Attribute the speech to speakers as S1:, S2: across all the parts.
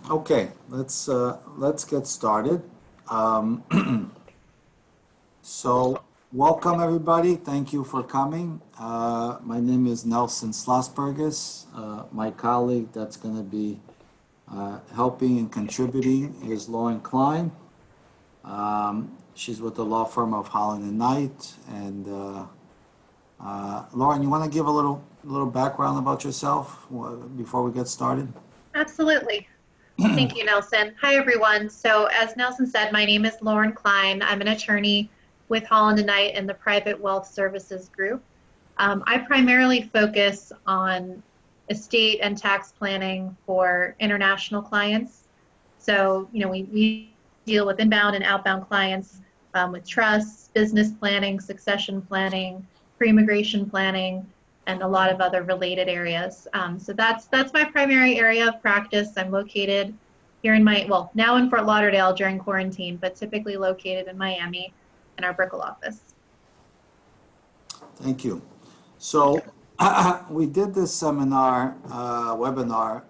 S1: Okay, let's get started. Um, so, welcome everybody. Thank you for coming. My name is Nelson Schlossbergis. My colleague that's going to be helping and contributing is Lauren Klein. She's with the law firm of Holland and Knight. And Lauren, you want to give a little background about yourself before we get started?
S2: Absolutely. Thank you, Nelson. Hi, everyone. So, as Nelson said, my name is Lauren Klein. I'm an attorney with Holland and Knight in the Private Wealth Services Group. I primarily focus on estate and tax planning for international clients. So, we deal with inbound and outbound clients with trusts, business planning, succession planning, pre-immigration planning, and a lot of other related areas. So that's my primary area of practice. I'm located here in now in Fort Lauderdale during quarantine, but typically located in Miami in our Brickell office.
S1: Thank you. So we did this webinar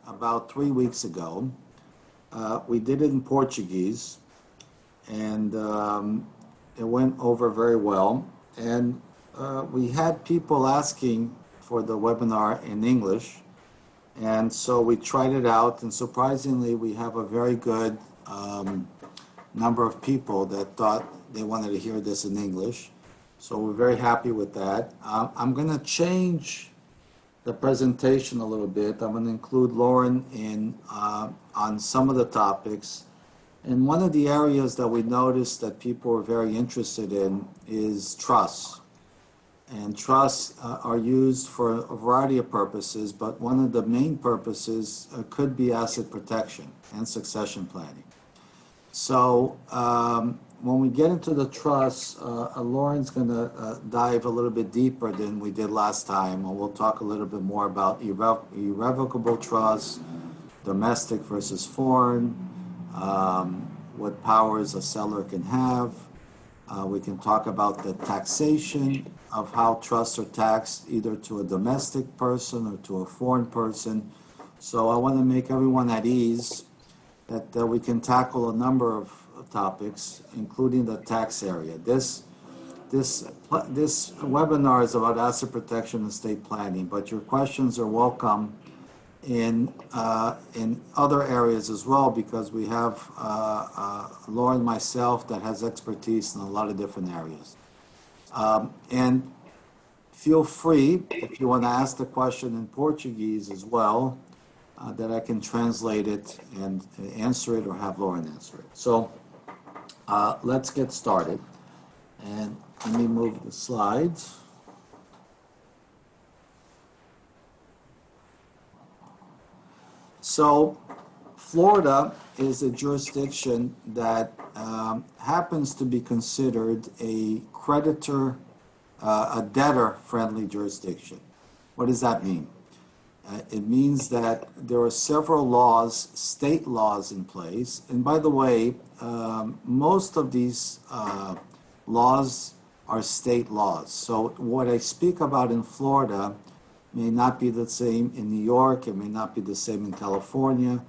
S1: about 3 weeks ago. We did it in Portuguese, and it went over very well. And we had people asking for the webinar in English, and so we tried it out, and surprisingly, we have a very good number of people that thought they wanted to hear this in English. So we're very happy with that. I'm going to change the presentation a little bit. I'm going to include Lauren in on some of the topics. And one of the areas that we noticed that people are very interested in is trusts. And trusts are used for a variety of purposes, but one of the main purposes could be asset protection and succession planning. So when we get into the trust, Lauren's going to dive a little bit deeper than we did last time, and we'll talk a little bit more about irrevocable trusts, domestic versus foreign, what powers a seller can have. We can talk about the taxation of how trusts are taxed either to a domestic person or to a foreign person. So I want to make everyone at ease that we can tackle a number of topics, including the tax area. This webinar is about asset protection and estate planning, but your questions are welcome in other areas as well, because we have Lauren and myself that has expertise in a lot of different areas. And feel free, if you want to ask the question in Portuguese as well, that I can translate it and answer it or have Lauren answer it. So let's get started. And let me move the slides. So Florida is a jurisdiction that happens to be considered a creditor, a debtor-friendly jurisdiction. What does that mean? It means that there are several laws, state laws in place. And by the way, most of these laws are state laws. So what I speak about in Florida may not be the same in New York. It may not be the same in California,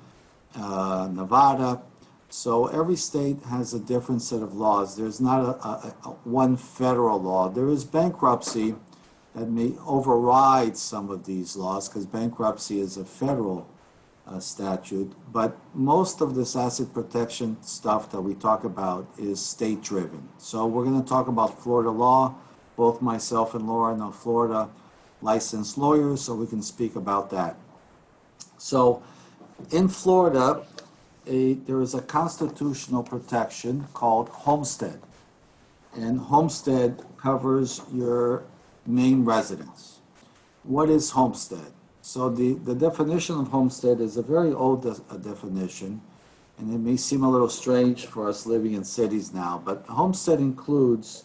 S1: Nevada. So every state has a different set of laws. There's not a one federal law. There is bankruptcy that may override some of these laws, because bankruptcy is a federal statute. But most of this asset protection stuff that we talk about is state driven. So we're going to talk about Florida law. Both myself and Lauren are Florida licensed lawyers, so we can speak about that. So in Florida, there is a constitutional protection called homestead. And homestead covers your main residence. What is homestead? So the definition of homestead is a very old definition, and it may seem a little strange for us living in cities now, but homestead includes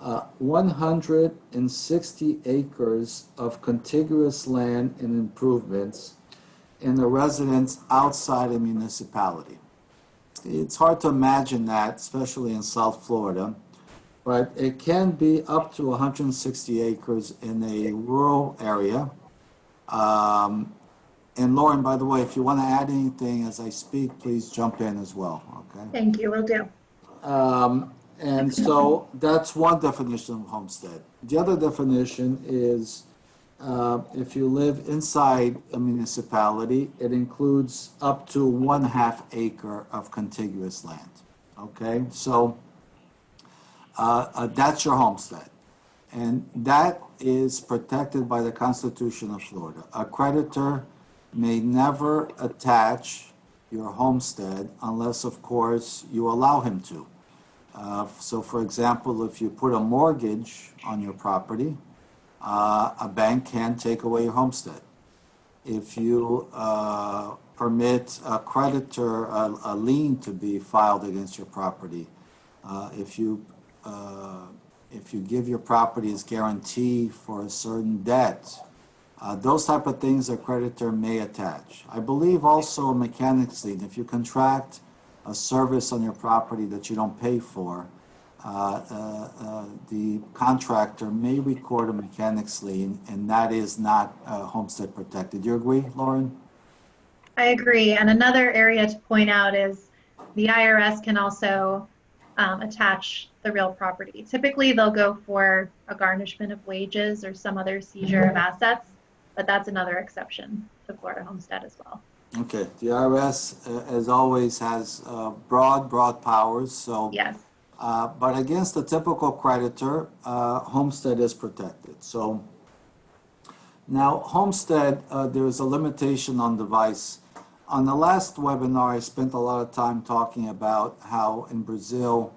S1: 160 acres of contiguous land and improvements in a residence outside a municipality. It's hard to imagine that, especially in South Florida, but it can be up to 160 acres in a rural area, And Lauren, by the way, if you want to add anything as I speak, please jump in as well, okay?
S2: Thank you, will do.
S1: And so that's one definition of homestead. The other definition is if you live inside a municipality, it includes up to 1/2 acre of contiguous land. Okay, so that's your homestead. And that is protected by the Constitution of Florida. A creditor may never attach your homestead unless, of course, you allow him to. So, for example, if you put a mortgage on your property, a bank can take away your homestead. If you permit a creditor a lien to be filed against your property, if you give your property as guarantee for a certain debt, those type of things a creditor may attach. I believe also a mechanics lien. If you contract a service on your property that you don't pay for, the contractor may record a mechanics lien, and that is not homestead protected. Do you agree, Lauren?
S2: I agree. And another area to point out is the IRS can also attach the real property. Typically, they'll go for a garnishment of wages or some other seizure of assets, but that's another exception to Florida homestead as well.
S1: Okay, the IRS, as always, has broad powers, so.
S2: Yes.
S1: But against the typical creditor, homestead is protected. So now homestead, there is a limitation on device. On the last webinar, I spent a lot of time talking about how in Brazil,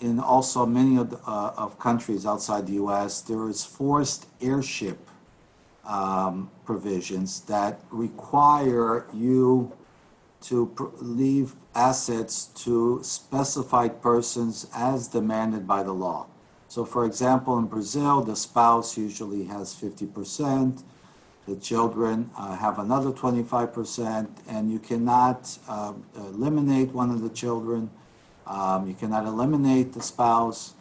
S1: in also many of countries outside the U.S., there is forced airship provisions that require you to leave assets to specified persons as demanded by the law. So, for example, in Brazil, the spouse usually has 50%, the children have another 25%, and you cannot eliminate one of the children, you cannot eliminate the spouse.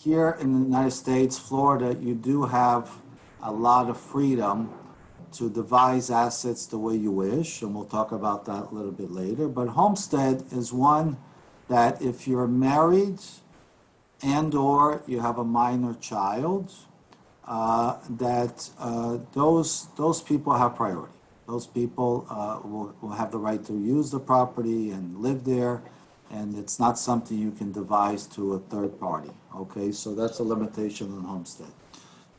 S1: Here in the United States, Florida, you do have a lot of freedom to devise assets the way you wish, and we'll talk about that a little bit later. But homestead is one that if you're married and or you have a minor child, those people have priority. Those people will have the right to use the property and live there, and it's not something you can devise to a third party. Okay, so that's a limitation on homestead.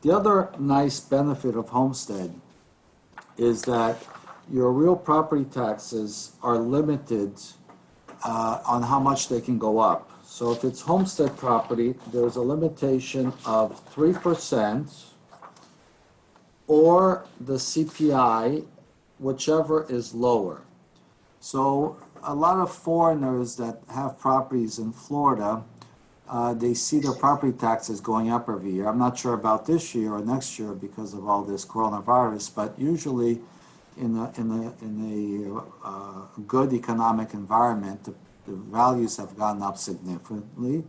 S1: The other nice benefit of homestead is that your real property taxes are limited on how much they can go up. So if it's homestead property, there's a limitation of 3% or the CPI, whichever is lower. So a lot of foreigners that have properties in Florida, they see their property taxes going up every year. I'm not sure about this year or next year because of all this coronavirus, but usually in a good economic environment, the values have gone up significantly,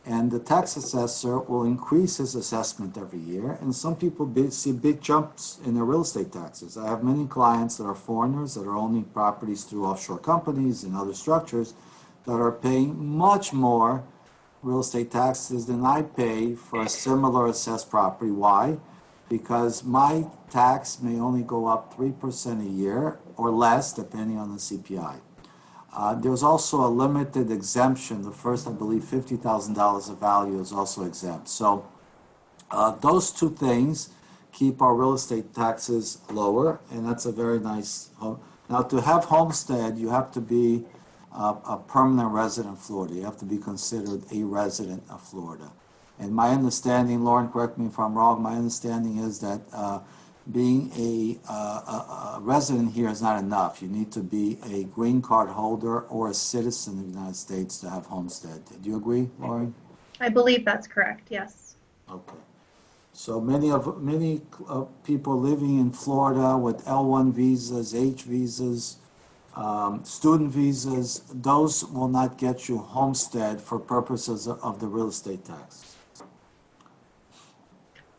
S1: and the tax assessor will increase his assessment every year, and some people see big jumps in their real estate taxes. I have many clients that are foreigners that are owning properties through offshore companies and other structures that are paying much more real estate taxes than I pay for a similar assessed property. Why? Because my tax may only go up 3% a year or less, depending on the CPI. There's also a limited exemption. The first, I believe, $50,000 of value is also exempt. So those two things keep our real estate taxes lower, and that's a very nice home. Now, to have homestead, you have to be a permanent resident of Florida. You have to be considered a resident of Florida. And my understanding, Lauren, correct me if I'm wrong, my understanding is that being a resident here is not enough. You need to be a green card holder or a citizen of the United States to have homestead. Do you agree, Lauren?
S2: I believe that's correct, yes.
S1: Okay. So many people living in Florida with L1 visas, H visas, student visas, those will not get you homestead for purposes of the real estate tax.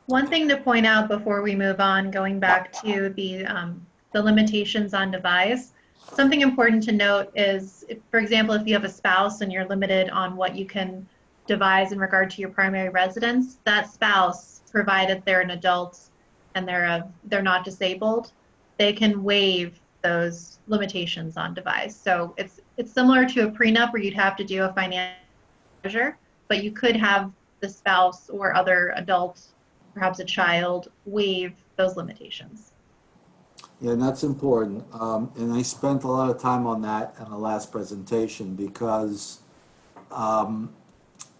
S2: One thing to point out before we move on, going back to the limitations on devise, something important to note is, if, for example, if you have a spouse and you're limited on what you can devise in regard to your primary residence, that spouse, provided they're an adult and they're not disabled, they can waive those limitations on devise. So it's similar to a prenup where you'd have to do a financial measure, but you could have the spouse or other adult, perhaps a child, waive those limitations.
S1: Yeah, and that's important. And I spent a lot of time on that in the last presentation because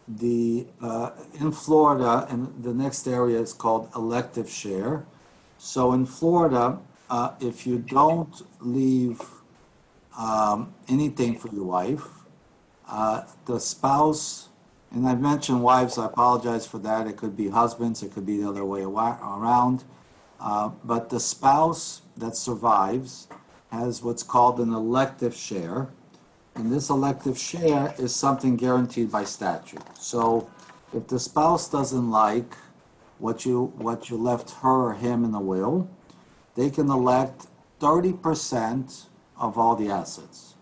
S1: the in Florida, and the next area is called elective share. So in Florida, if you don't leave anything for your wife, the spouse, and I've mentioned wives, I apologize for that. It could be husbands, it could be the other way around. But the spouse that survives has what's called an elective share. And this elective share is something guaranteed by statute. So if the spouse doesn't like what you left her or him in the will, they can elect 30% of all the assets.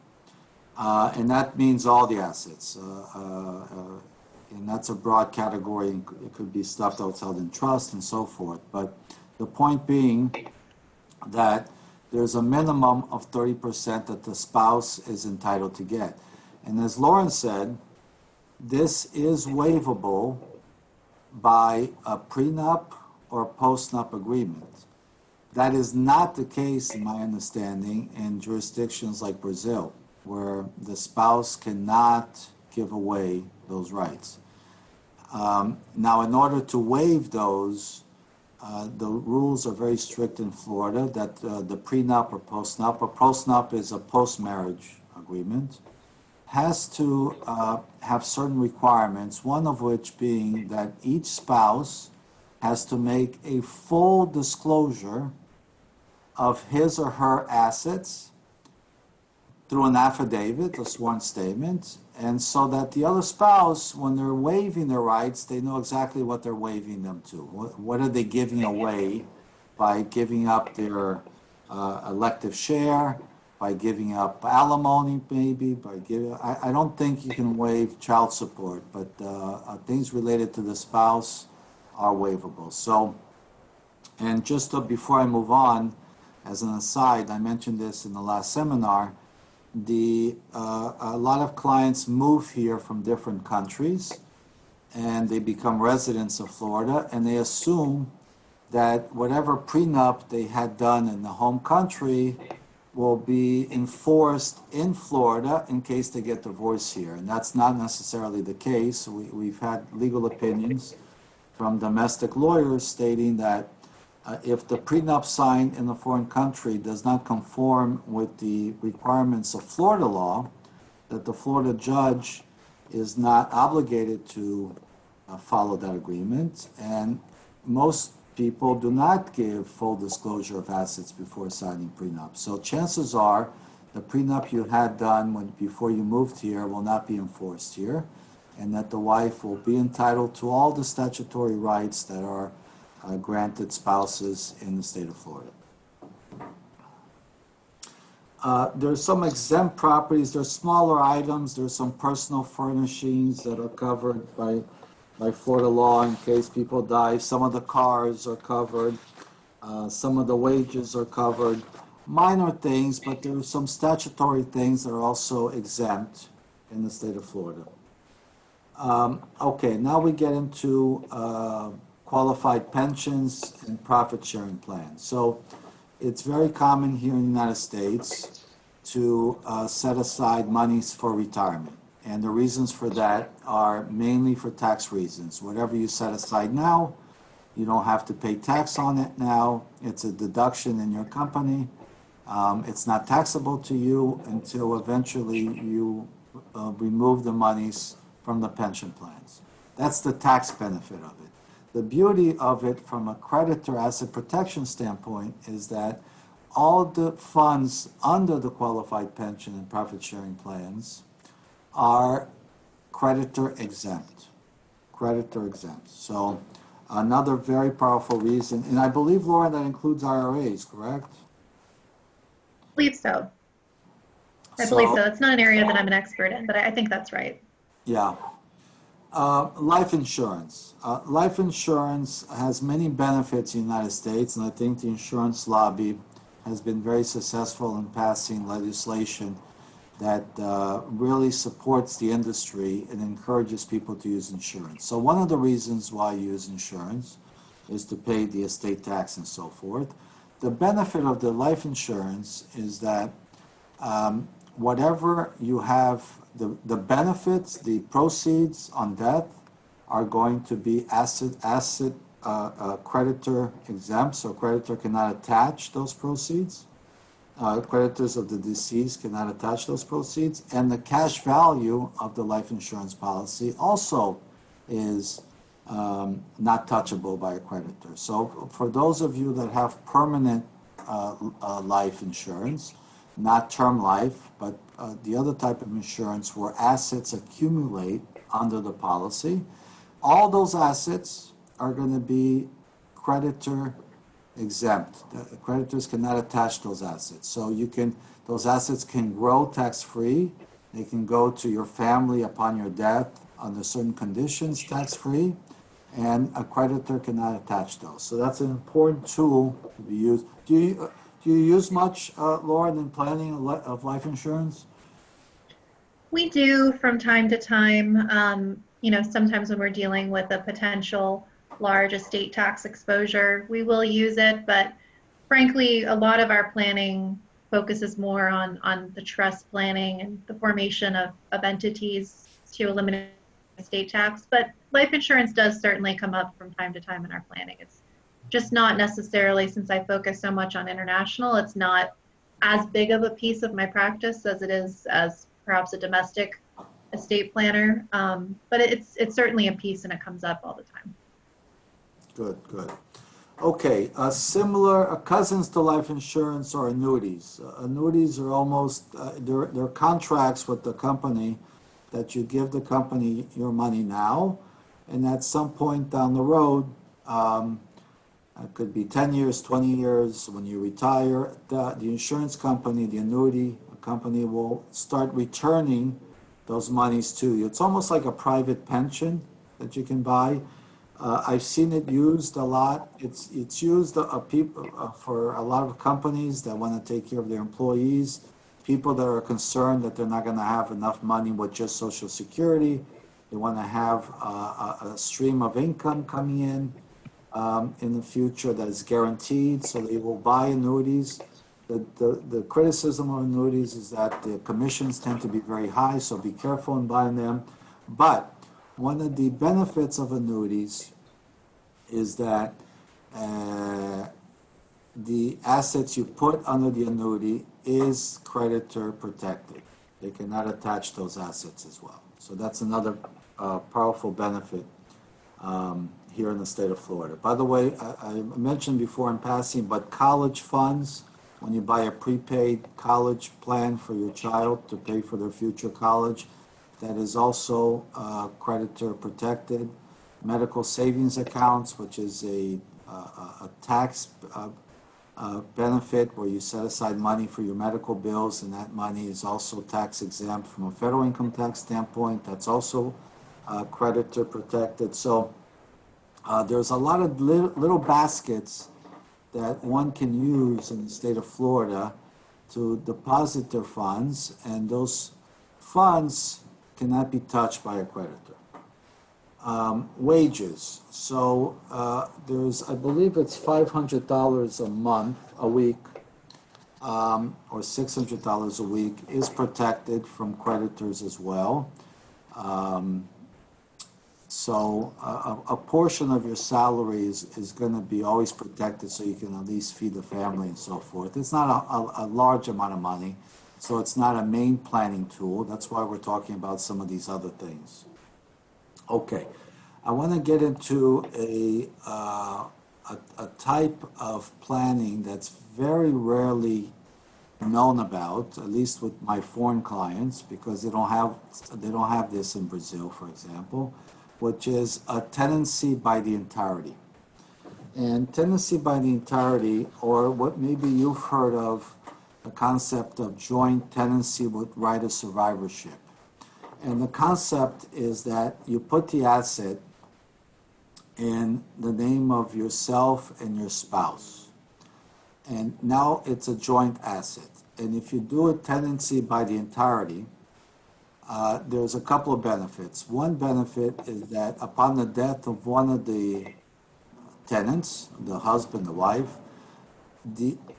S1: And that means all the assets. And that's a broad category. It could be stuff that was held in trust and so forth. But the point being that there's a minimum of 30% that the spouse is entitled to get. And as Lauren said, this is waivable by a prenup or postnup agreement. That is not the case, in my understanding, in jurisdictions like Brazil, where the spouse cannot give away those rights. Now, in order to waive those, the rules are very strict in Florida that the prenup or postnup, a postnup is a post-marriage agreement, has to have certain requirements, one of which being that each spouse has to make a full disclosure of his or her assets through an affidavit, a sworn statement, and so that the other spouse, when they're waiving their rights, they know exactly what they're waiving them to. What are they giving away by giving up their elective share, by giving up alimony maybe, by giving, I don't think you can waive child support, but things related to the spouse are waivable. So, and just before I move on, as an aside, I mentioned this in the last seminar, a lot of clients move here from different countries and they become residents of Florida, and they assume that whatever prenup they had done in the home country will be enforced in Florida in case they get divorced here. And that's not necessarily the case. We've had legal opinions from domestic lawyers stating that if the prenup signed in a foreign country does not conform with the requirements of Florida law, that the Florida judge is not obligated to follow that agreement. And most people do not give full disclosure of assets before signing prenup. So chances are the prenup you had done before you moved here will not be enforced here, and that the wife will be entitled to all the statutory rights that are granted spouses in the state of Florida. There's some exempt properties. There's smaller items. There's some personal furnishings that are covered by Florida law in case people die. Some of the cars are covered. Some of the wages are covered. Minor things, but there are some statutory things that are also exempt in the state of Florida. Okay, now we get into qualified pensions and profit sharing plans. So it's very common here in the United States to set aside monies for retirement. And the reasons for that are mainly for tax reasons. Whatever you set aside now, you don't have to pay tax on it now. It's a deduction in your company. It's not taxable to you until eventually you remove the monies from the pension plans. That's the tax benefit of it. The beauty of it from a creditor asset protection standpoint is that all the funds under the qualified pension and profit sharing plans are creditor exempt. Creditor exempt. So Another very powerful reason, and I believe, Lauren, that includes IRAs, correct?
S2: I believe so. I believe
S1: So,
S2: so. It's not an area that I'm an expert in, but I think that's right.
S1: yeah. Life insurance. Life insurance has many benefits in the United States, and I think the insurance lobby has been very successful in passing legislation that really supports the industry and encourages people to use insurance. So one of the reasons why you use insurance is to pay the estate tax and so forth. The benefit of the life insurance is that whatever you have, the benefits, the proceeds on death are going to be asset creditor exempt, so creditor cannot attach those proceeds. Creditors of the deceased cannot attach those proceeds, and the cash value of the life insurance policy also is not touchable by a creditor. So for those of you that have permanent life insurance, not term life, but the other type of insurance where assets accumulate under the policy, all those assets are going to be creditor exempt. The creditors cannot attach those assets. So those assets can grow tax-free. They can go to your family upon your death under certain conditions tax-free, and a creditor cannot attach those. So that's an important tool to be used. Do you use much, Lauren, in planning of life insurance?
S2: We do from time to time. Sometimes when we're dealing with a potential large estate tax exposure, we will use it. But frankly, a lot of our planning focuses more on the trust planning and the formation of entities to eliminate estate tax. But life insurance does certainly come up from time to time in our planning. It's just not necessarily, since I focus so much on international, it's not as big of a piece of my practice as it is as perhaps a domestic estate planner. But it's certainly a piece, and it comes up all the time.
S1: Good, good. Okay, similar cousins to life insurance are annuities. Annuities are almost, they're contracts with the company that you give the company your money now, and at some point down the road, it could be 10 years, 20 years, when you retire, the insurance company, the annuity company will start returning those monies to you. It's almost like a private pension that you can buy. I've seen it used a lot. It's used for a lot of companies that want to take care of their employees, people that are concerned that they're not going to have enough money with just Social Security. They want to have a stream of income coming in the future that is guaranteed, so they will buy annuities. The criticism of annuities is that the commissions tend to be very high, so be careful in buying them. But one of the benefits of annuities is that the assets you put under the annuity is creditor protected. They cannot attach those assets as well. So that's another powerful benefit here in the state of Florida. By the way, I mentioned before in passing, but college funds, when you buy a prepaid college plan for your child to pay for their future college, that is also creditor protected. Medical savings accounts, which is a tax benefit where you set aside money for your medical bills, and that money is also tax exempt from a federal income tax standpoint. That's also creditor protected. So there's a lot of little baskets that one can use in the state of Florida to deposit their funds, and those funds cannot be touched by a creditor. Wages. So there's, I believe it's $500 a week, or $600 a week is protected from creditors as well. So a portion of your salary is going to be always protected, so you can at least feed the family and so forth. It's not a large amount of money, so it's not a main planning tool. That's why we're talking about some of these other things. Okay, I want to get into a type of planning that's very rarely known about, at least with my foreign clients, because they don't have this in Brazil, for example. which is a tenancy by the entirety. And tenancy by the entirety, or what maybe you've heard of, the concept of joint tenancy with right of survivorship. And the concept is that you put the asset in the name of yourself and your spouse. And now it's a joint asset. And if you do a tenancy by the entirety, there's a couple of benefits. One benefit is that upon the death of one of the tenants, the husband, the wife,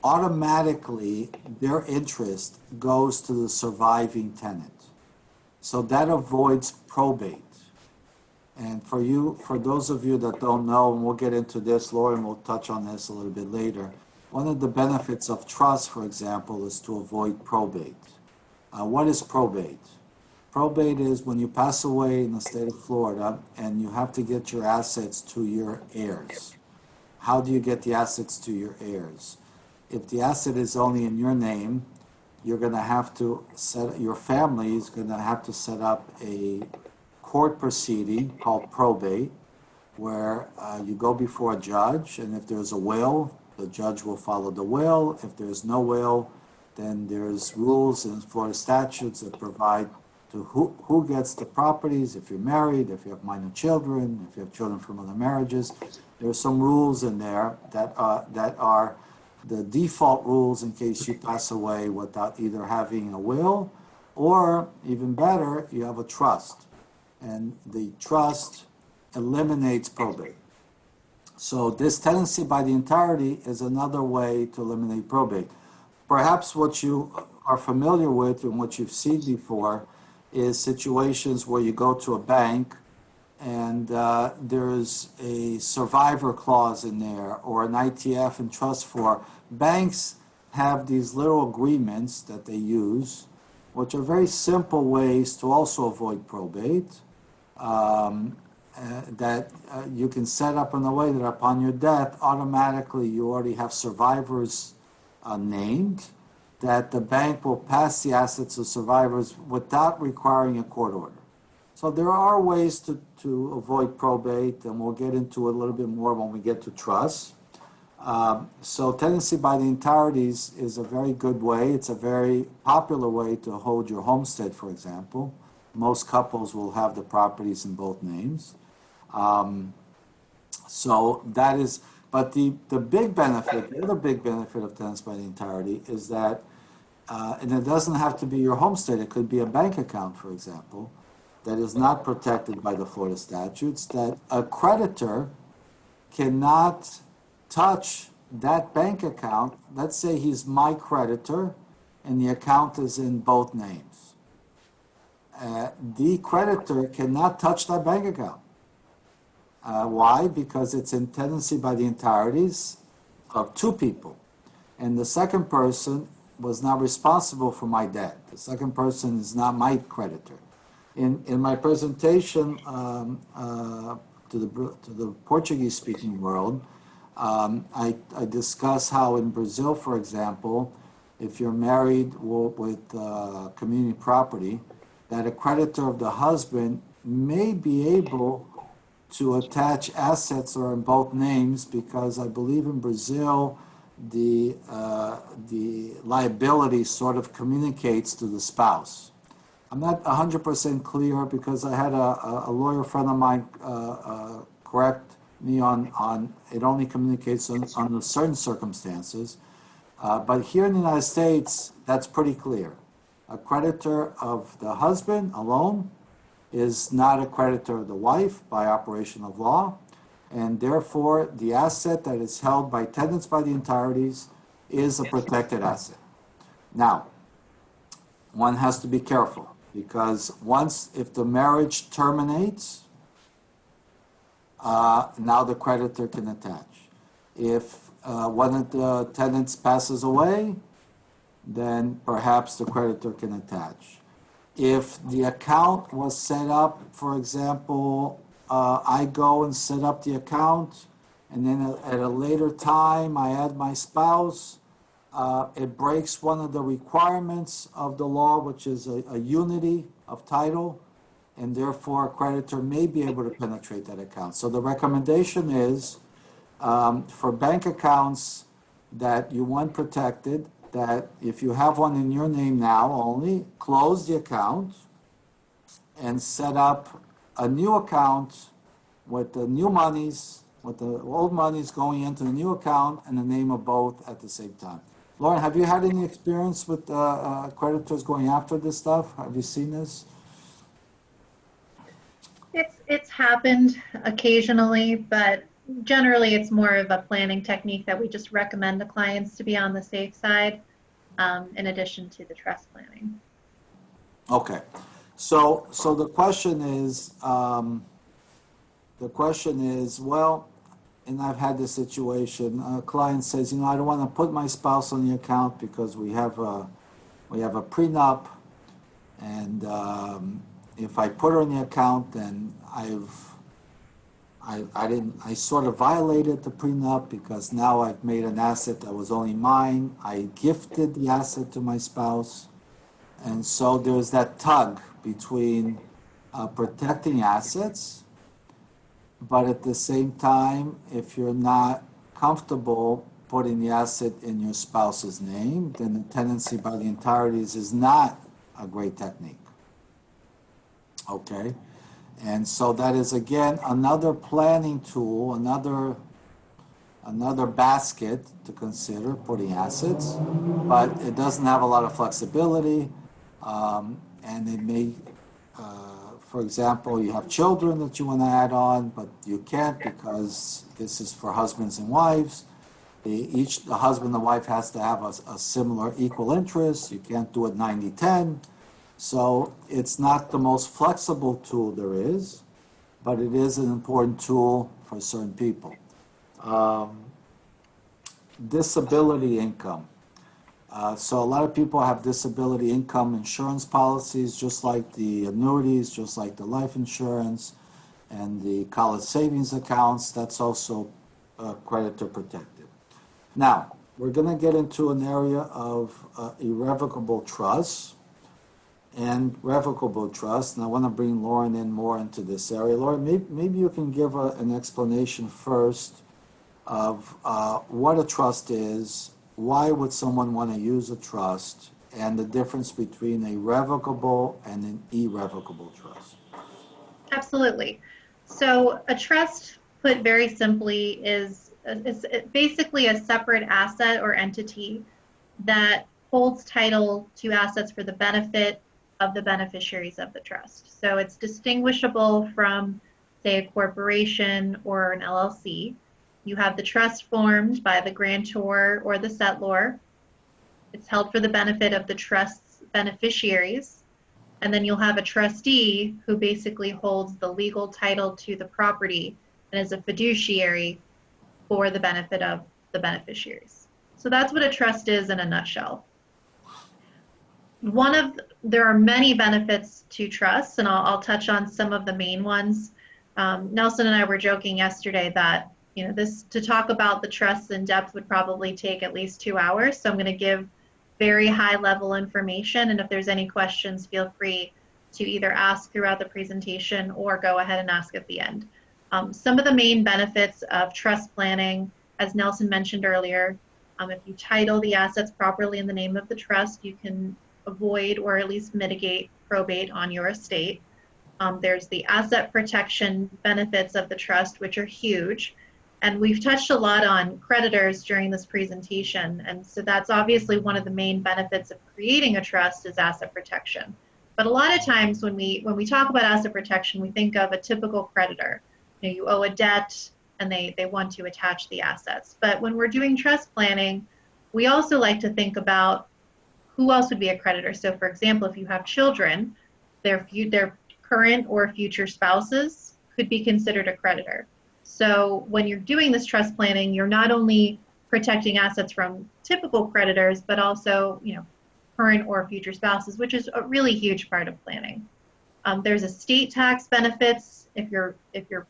S1: automatically their interest goes to the surviving tenant. So that avoids probate. And for those of you that don't know, and we'll get into this, Lauren will touch on this a little bit later, one of the benefits of trust, for example, is to avoid probate. What is probate? Probate is when you pass away in the state of Florida and you have to get your assets to your heirs. How do you get the assets to your heirs? If the asset is only in your name, you're going to have to your family is going to have to set up a court proceeding called probate, where you go before a judge, and if there's a will, the judge will follow the will. If there's no will, then there's rules in Florida statutes that provide to who gets the properties, if you're married, if you have minor children, if you have children from other marriages. There's some rules in there that are the default rules in case you pass away without either having a will, or even better, you have a trust. And the trust eliminates probate. So this tenancy by the entirety is another way to eliminate probate. Perhaps what you are familiar with and what you've seen before is situations where you go to a bank and there's a survivor clause in there, or an ITF and trust for. Banks have these little agreements that they use, which are very simple ways to also avoid probate, that you can set up in a way that upon your death, automatically you already have survivors named, that the bank will pass the assets of survivors without requiring a court order. So there are ways to avoid probate, and we'll get into it a little bit more when we get to trust. So tenancy by the entireties is a very good way. It's a very popular way to hold your homestead, for example. Most couples will have the properties in both names. So that is, but the big benefit, the other big benefit of tenancy by the entirety is that, and it doesn't have to be your homestead, it could be a bank account, for example, that is not protected by the Florida statutes, that a creditor cannot touch that bank account. Let's say he's my creditor and the account is in both names. The creditor cannot touch that bank account. Why? Because it's in tenancy by the entireties of two people. And the second person was not responsible for my debt. The second person is not my creditor. In my presentation to the Portuguese-speaking world, I discuss how in Brazil, for example, if you're married with community property, that a creditor of the husband may be able to attach assets that are in both names, because I believe in Brazil the liability sort of communicates to the spouse. I'm not 100% clear, because I had a lawyer friend of mine correct me on it only communicates under certain circumstances. But here in the United States, that's pretty clear. A creditor of the husband alone is not a creditor of the wife by operation of law, and therefore the asset that is held by tenants by the entireties is a protected asset. Now, one has to be careful, because if the marriage terminates, now the creditor can attach. If one of the tenants passes away, then perhaps the creditor can attach. If the account was set up, for example, I go and set up the account, and then at a later time I add my spouse, it breaks one of the requirements of the law, which is a unity of title. and therefore a creditor may be able to penetrate that account. So the recommendation is for bank accounts that you want protected, that if you have one in your name now only, close the account and set up a new account with the new monies, with the old monies going into the new account and the name of both at the same time. Lauren, have you had any experience with creditors going after this stuff? Have you seen this?
S2: It's happened occasionally, but generally it's more of a planning technique that we just recommend to clients to be on the safe side, in addition to the trust planning.
S1: Okay, so the question is, well, and I've had this situation. A client says, I don't want to put my spouse on the account because we have a prenup, and if I put her on the account, then I sort of violated the prenup because now I've made an asset that was only mine. I gifted the asset to my spouse, and so there's that tug between protecting assets, but at the same time, if you're not comfortable putting the asset in your spouse's name, then the tenancy by the entireties is not a great technique. Okay? And so that is, again, another planning tool, another basket to consider putting assets, but it doesn't have a lot of flexibility, and it may, for example, you have children that you want to add on, but you can't because this is for husbands and wives. The husband and wife has to have a similar equal interest. You can't do it 90-10. So it's not the most flexible tool there is, but it is an important tool for certain people. Disability income. So a lot of people have disability income insurance policies, just like the annuities, just like the life insurance and the college savings accounts. That's also creditor protected. Now, we're going to get into an area of irrevocable trust and revocable trust. And I want to bring Lauren in more into this area. Lauren, maybe you can give an explanation first of what a trust is, why would someone want to use a trust, and the difference between a revocable and an irrevocable trust.
S2: Absolutely. So a trust, put very simply, is basically a separate asset or entity that holds title to assets for the benefit of the beneficiaries of the trust. So it's distinguishable from, say, a corporation or an LLC. You have the trust formed by the grantor or the settlor. It's held for the benefit of the trust's beneficiaries. And then you'll have a trustee who basically holds the legal title to the property and is a fiduciary for the benefit of the beneficiaries. So that's what a trust is in a nutshell. There are many benefits to trusts, and I'll touch on some of the main ones. Nelson and I were joking yesterday that to talk about the trusts in depth would probably take at least 2 hours. So I'm going to give very high level information. And if there's any questions, feel free to either ask throughout the presentation or go ahead and ask at the end. Some of the main benefits of trust planning, as Nelson mentioned earlier, if you title the assets properly in the name of the trust, you can avoid or at least mitigate probate on your estate. There's the asset protection benefits of the trust, which are huge. And we've touched a lot on creditors during this presentation. And so that's obviously one of the main benefits of creating a trust is asset protection. But a lot of times when we talk about asset protection, we think of a typical creditor. You owe a debt and they want to attach the assets. But when we're doing trust planning, we also like to think about who else would be a creditor. So for example, if you have children, their current or future spouses could be considered a creditor. So when you're doing this trust planning, you're not only protecting assets from typical creditors, but also, current or future spouses, which is a really huge part of planning. There's estate tax benefits if you're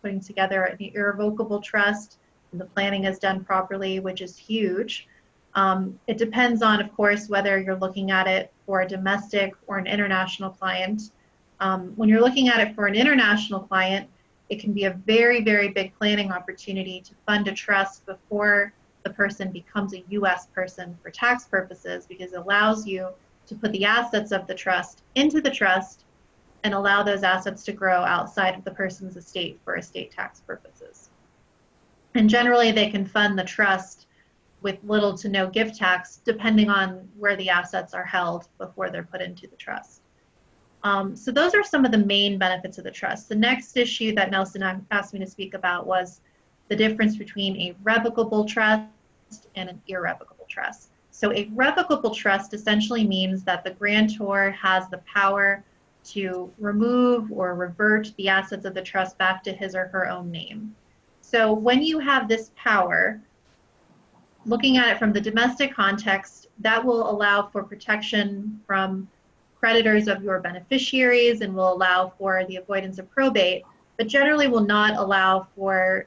S2: putting together an irrevocable trust and the planning is done properly, which is huge. It depends on, of course, whether you're looking at it for a domestic or an international client. When you're looking at it for an international client, it can be a very, very big planning opportunity to fund a trust before the person becomes a U.S. person for tax purposes, because it allows you to put the assets of the trust into the trust and allow those assets to grow outside of the person's estate for estate tax purposes. And generally, they can fund the trust with little to no gift tax, depending on where the assets are held before they're put into the trust. So those are some of the main benefits of the trust. The next issue that Nelson asked me to speak about was the difference between a revocable trust and an irrevocable trust. So a revocable trust essentially means that the grantor has the power to remove or revert the assets of the trust back to his or her own name. So when you have this power, looking at it from the domestic context, that will allow for protection from creditors of your beneficiaries and will allow for the avoidance of probate, but generally will not allow for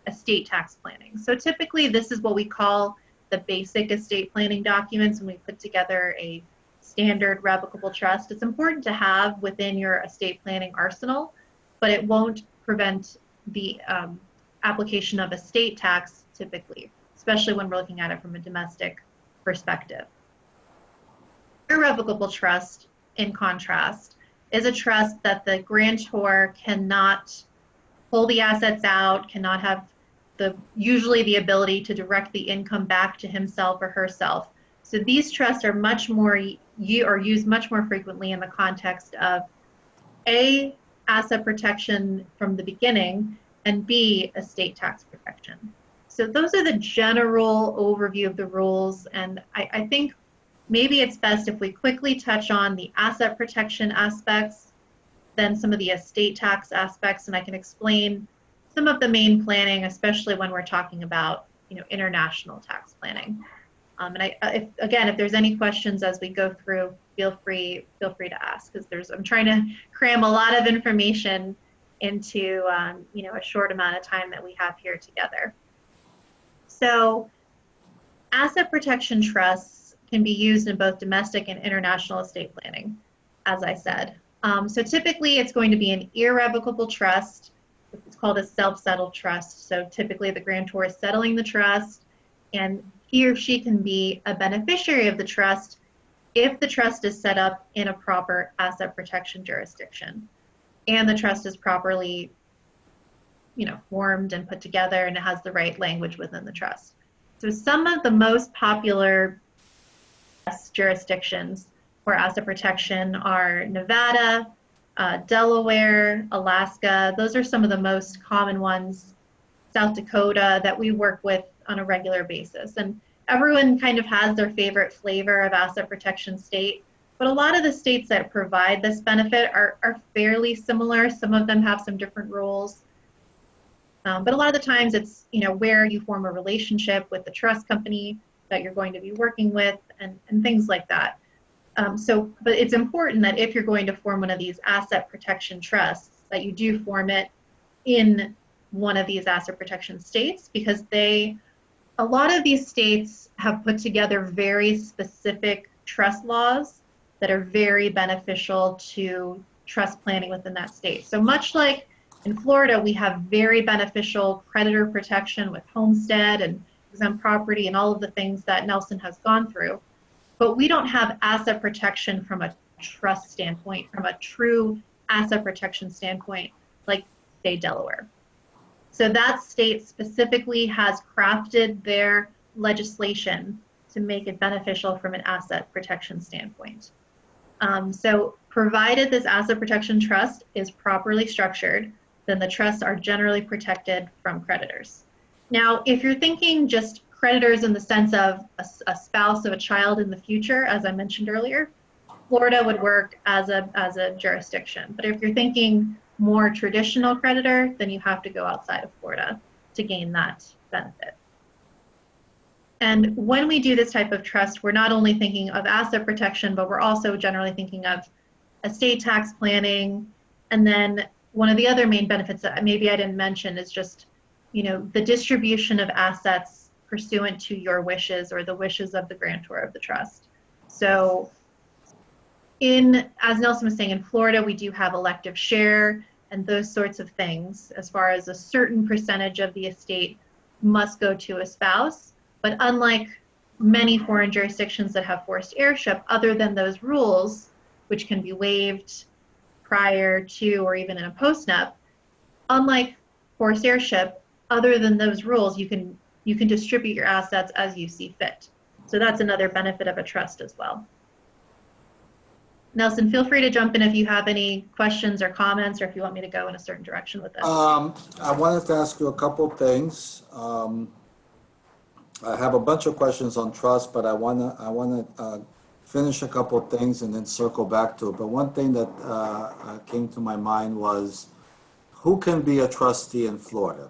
S2: estate tax planning. So typically this is what we call the basic estate planning documents when we put together a standard revocable trust. It's important to have within your estate planning arsenal, but it won't prevent the application of estate tax typically, especially when we're looking at it from a domestic perspective. Irrevocable trust, in contrast, is a trust that the grantor cannot pull the assets out, cannot have usually the ability to direct the income back to himself or herself. So these trusts are much more used much more frequently in the context of A, asset protection from the beginning, and B, estate tax protection. So those are the general overview of the rules, and I think maybe it's best if we quickly touch on the asset protection aspects, then some of the estate tax aspects, and I can explain some of the main planning, especially when we're talking about, international tax planning. And if there's any questions as we go through, feel free to ask, because I'm trying to cram a lot of information into a short amount of time that we have here together. So, asset protection trusts can be used in both domestic and international estate planning, as I said. So typically it's going to be an irrevocable trust. It's called a self-settled trust. So typically the grantor is settling the trust, and he or she can be a beneficiary of the trust if the trust is set up in a proper asset protection jurisdiction and the trust is properly formed and put together and it has the right language within the trust. So some of the most popular jurisdictions for asset protection are Nevada, Delaware, Alaska. Those are some of the most common ones. South Dakota, that we work with on a regular basis. And everyone kind of has their favorite flavor of asset protection state, but a lot of the states that provide this benefit are fairly similar. Some of them have some different rules. But a lot of the times it's, where you form a relationship with the trust company that you're going to be working with and things like that. But it's important that if you're going to form one of these asset protection trusts, that you do form it in one of these asset protection states, because a lot of these states have put together very specific trust laws that are very beneficial to trust planning within that state. So much like in Florida, we have very beneficial creditor protection with homestead and exempt property and all of the things that Nelson has gone through. But we don't have asset protection from a trust standpoint, from a true asset protection standpoint, like, say, Delaware. So that state specifically has crafted their legislation to make it beneficial from an asset protection standpoint. So provided this asset protection trust is properly structured, then the trusts are generally protected from creditors. Now, if you're thinking just creditors in the sense of a spouse of a child in the future, as I mentioned earlier, Florida would work as a jurisdiction. But if you're thinking more traditional creditor, then you have to go outside of Florida to gain that benefit. And when we do this type of trust, we're not only thinking of asset protection, but we're also generally thinking of estate tax planning. And then one of the other main benefits that maybe I didn't mention is just, the distribution of assets pursuant to your wishes or the wishes of the grantor of the trust. So as Nelson was saying, in Florida, we do have elective share and those sorts of things, as far as a certain percentage of the estate must go to a spouse. But unlike many foreign jurisdictions that have forced heirship, other than those rules, which can be waived prior to or even in a postnup, unlike forced heirship, other than those rules, you can distribute your assets as you see fit. So that's another benefit of a trust as well. Nelson, feel free to jump in if you have any questions or comments, or if you want me to go in a certain direction with this.
S1: I wanted to ask you a couple things. I have a bunch of questions on trust, but I wanna finish a couple things and then circle back to it. But one thing that came to my mind was, who can be a trustee in Florida?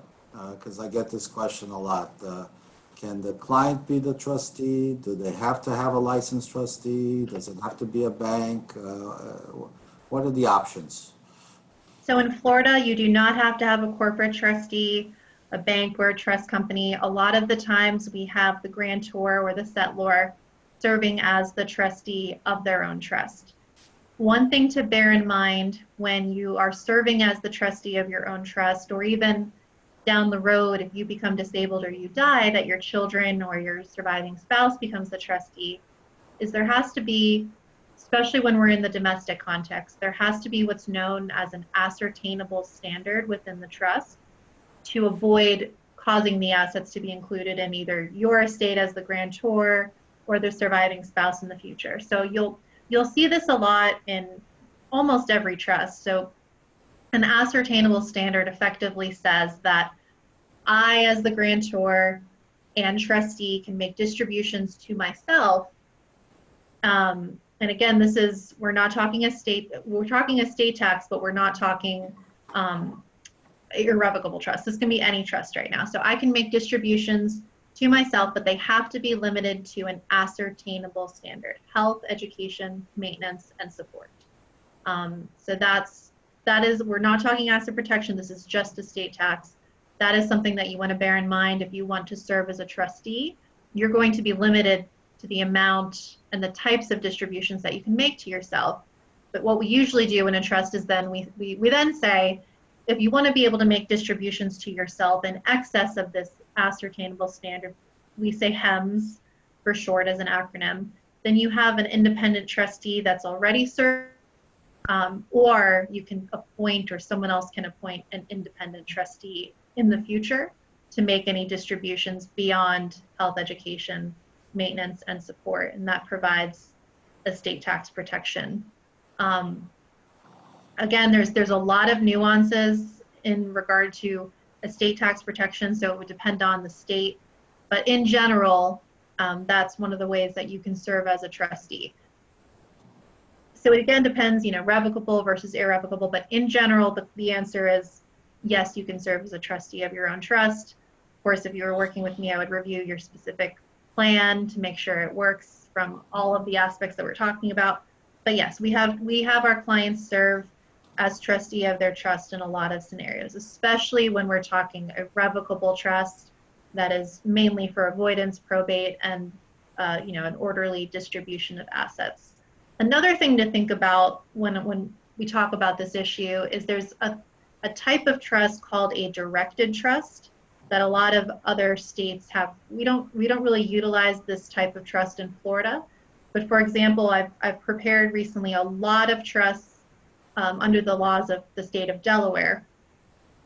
S1: Because I get this question a lot. Can the client be the trustee? Do they have to have a licensed trustee? Does it have to be a bank? What are the options?
S2: So in Florida, you do not have to have a corporate trustee, a bank, or a trust company. A lot of the times we have the grantor or the settlor serving as the trustee of their own trust. One thing to bear in mind when you are serving as the trustee of your own trust, or even down the road, if you become disabled or you die, that your children or your surviving spouse becomes the trustee, is there has to be, especially when we're in the domestic context, there has to be what's known as an ascertainable standard within the trust to avoid causing the assets to be included in either your estate as the grantor or the surviving spouse in the future. So you'll see this a lot in almost every trust. So an ascertainable standard effectively says that I, as the grantor and trustee, can make distributions to myself. And again, we're not talking estate, we're talking estate tax, but we're not talking irrevocable trust. This can be any trust right now. So I can make distributions to myself, but they have to be limited to an ascertainable standard: health, education, maintenance, and support. So that is, we're not talking asset protection. This is just estate tax. That is something that you want to bear in mind if you want to serve as a trustee. You're going to be limited to the amount and the types of distributions that you can make to yourself. But what we usually do in a trust is then we then say, if you want to be able to make distributions to yourself in excess of this ascertainable standard, we say HEMS for short as an acronym, then you have an independent trustee that's already served, or you can appoint, or someone else can appoint, an independent trustee in the future to make any distributions beyond health, education, maintenance, and support, and that provides estate tax protection. Again, there's a lot of nuances in regard to estate tax protection, so it would depend on the state, but in general, that's one of the ways that you can serve as a trustee. So it again depends, revocable versus irrevocable, but in general, the answer is yes, you can serve as a trustee of your own trust. Of course, if you were working with me, I would review your specific plan to make sure it works from all of the aspects that we're talking about. But yes, we have our clients serve as trustee of their trust in a lot of scenarios, especially when we're talking irrevocable trust that is mainly for avoidance, probate, and an orderly distribution of assets. Another thing to think about when we talk about this issue is there's a type of trust called a directed trust that a lot of other states have. We don't really utilize this type of trust in Florida, but for example, I've prepared recently a lot of trusts under the laws of the state of Delaware,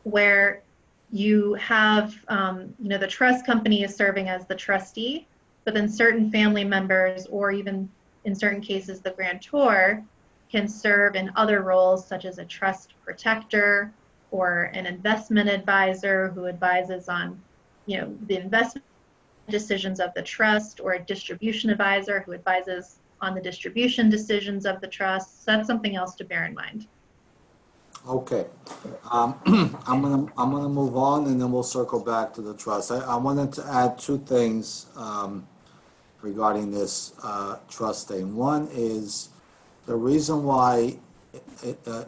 S2: where you have, the trust company is serving as the trustee, but then certain family members, or even in certain cases, the grantor, can serve in other roles, such as a trust protector or an investment advisor who advises on, the investment decisions of the trust, or a distribution advisor who advises on the distribution decisions of the trust. So that's something else to bear in mind.
S1: Okay, I'm gonna move on, and then we'll circle back to the trust. I wanted to add two things regarding this trust thing. One is the reason why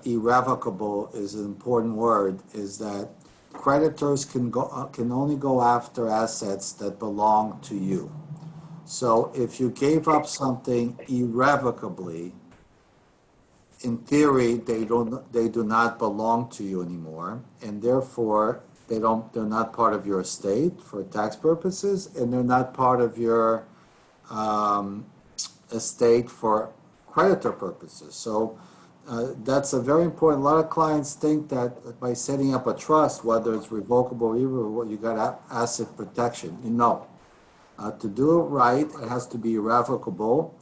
S1: irrevocable is an important word is that creditors can only go after assets that belong to you. So if you gave up something irrevocably, in theory, they do not belong to you anymore, and therefore they're not part of your estate for tax purposes, and they're not part of your estate for creditor purposes. So that's a very important. A lot of clients think that by setting up a trust, whether it's revocable or irrevocable, you got asset protection. No. To do it right, it has to be irrevocable,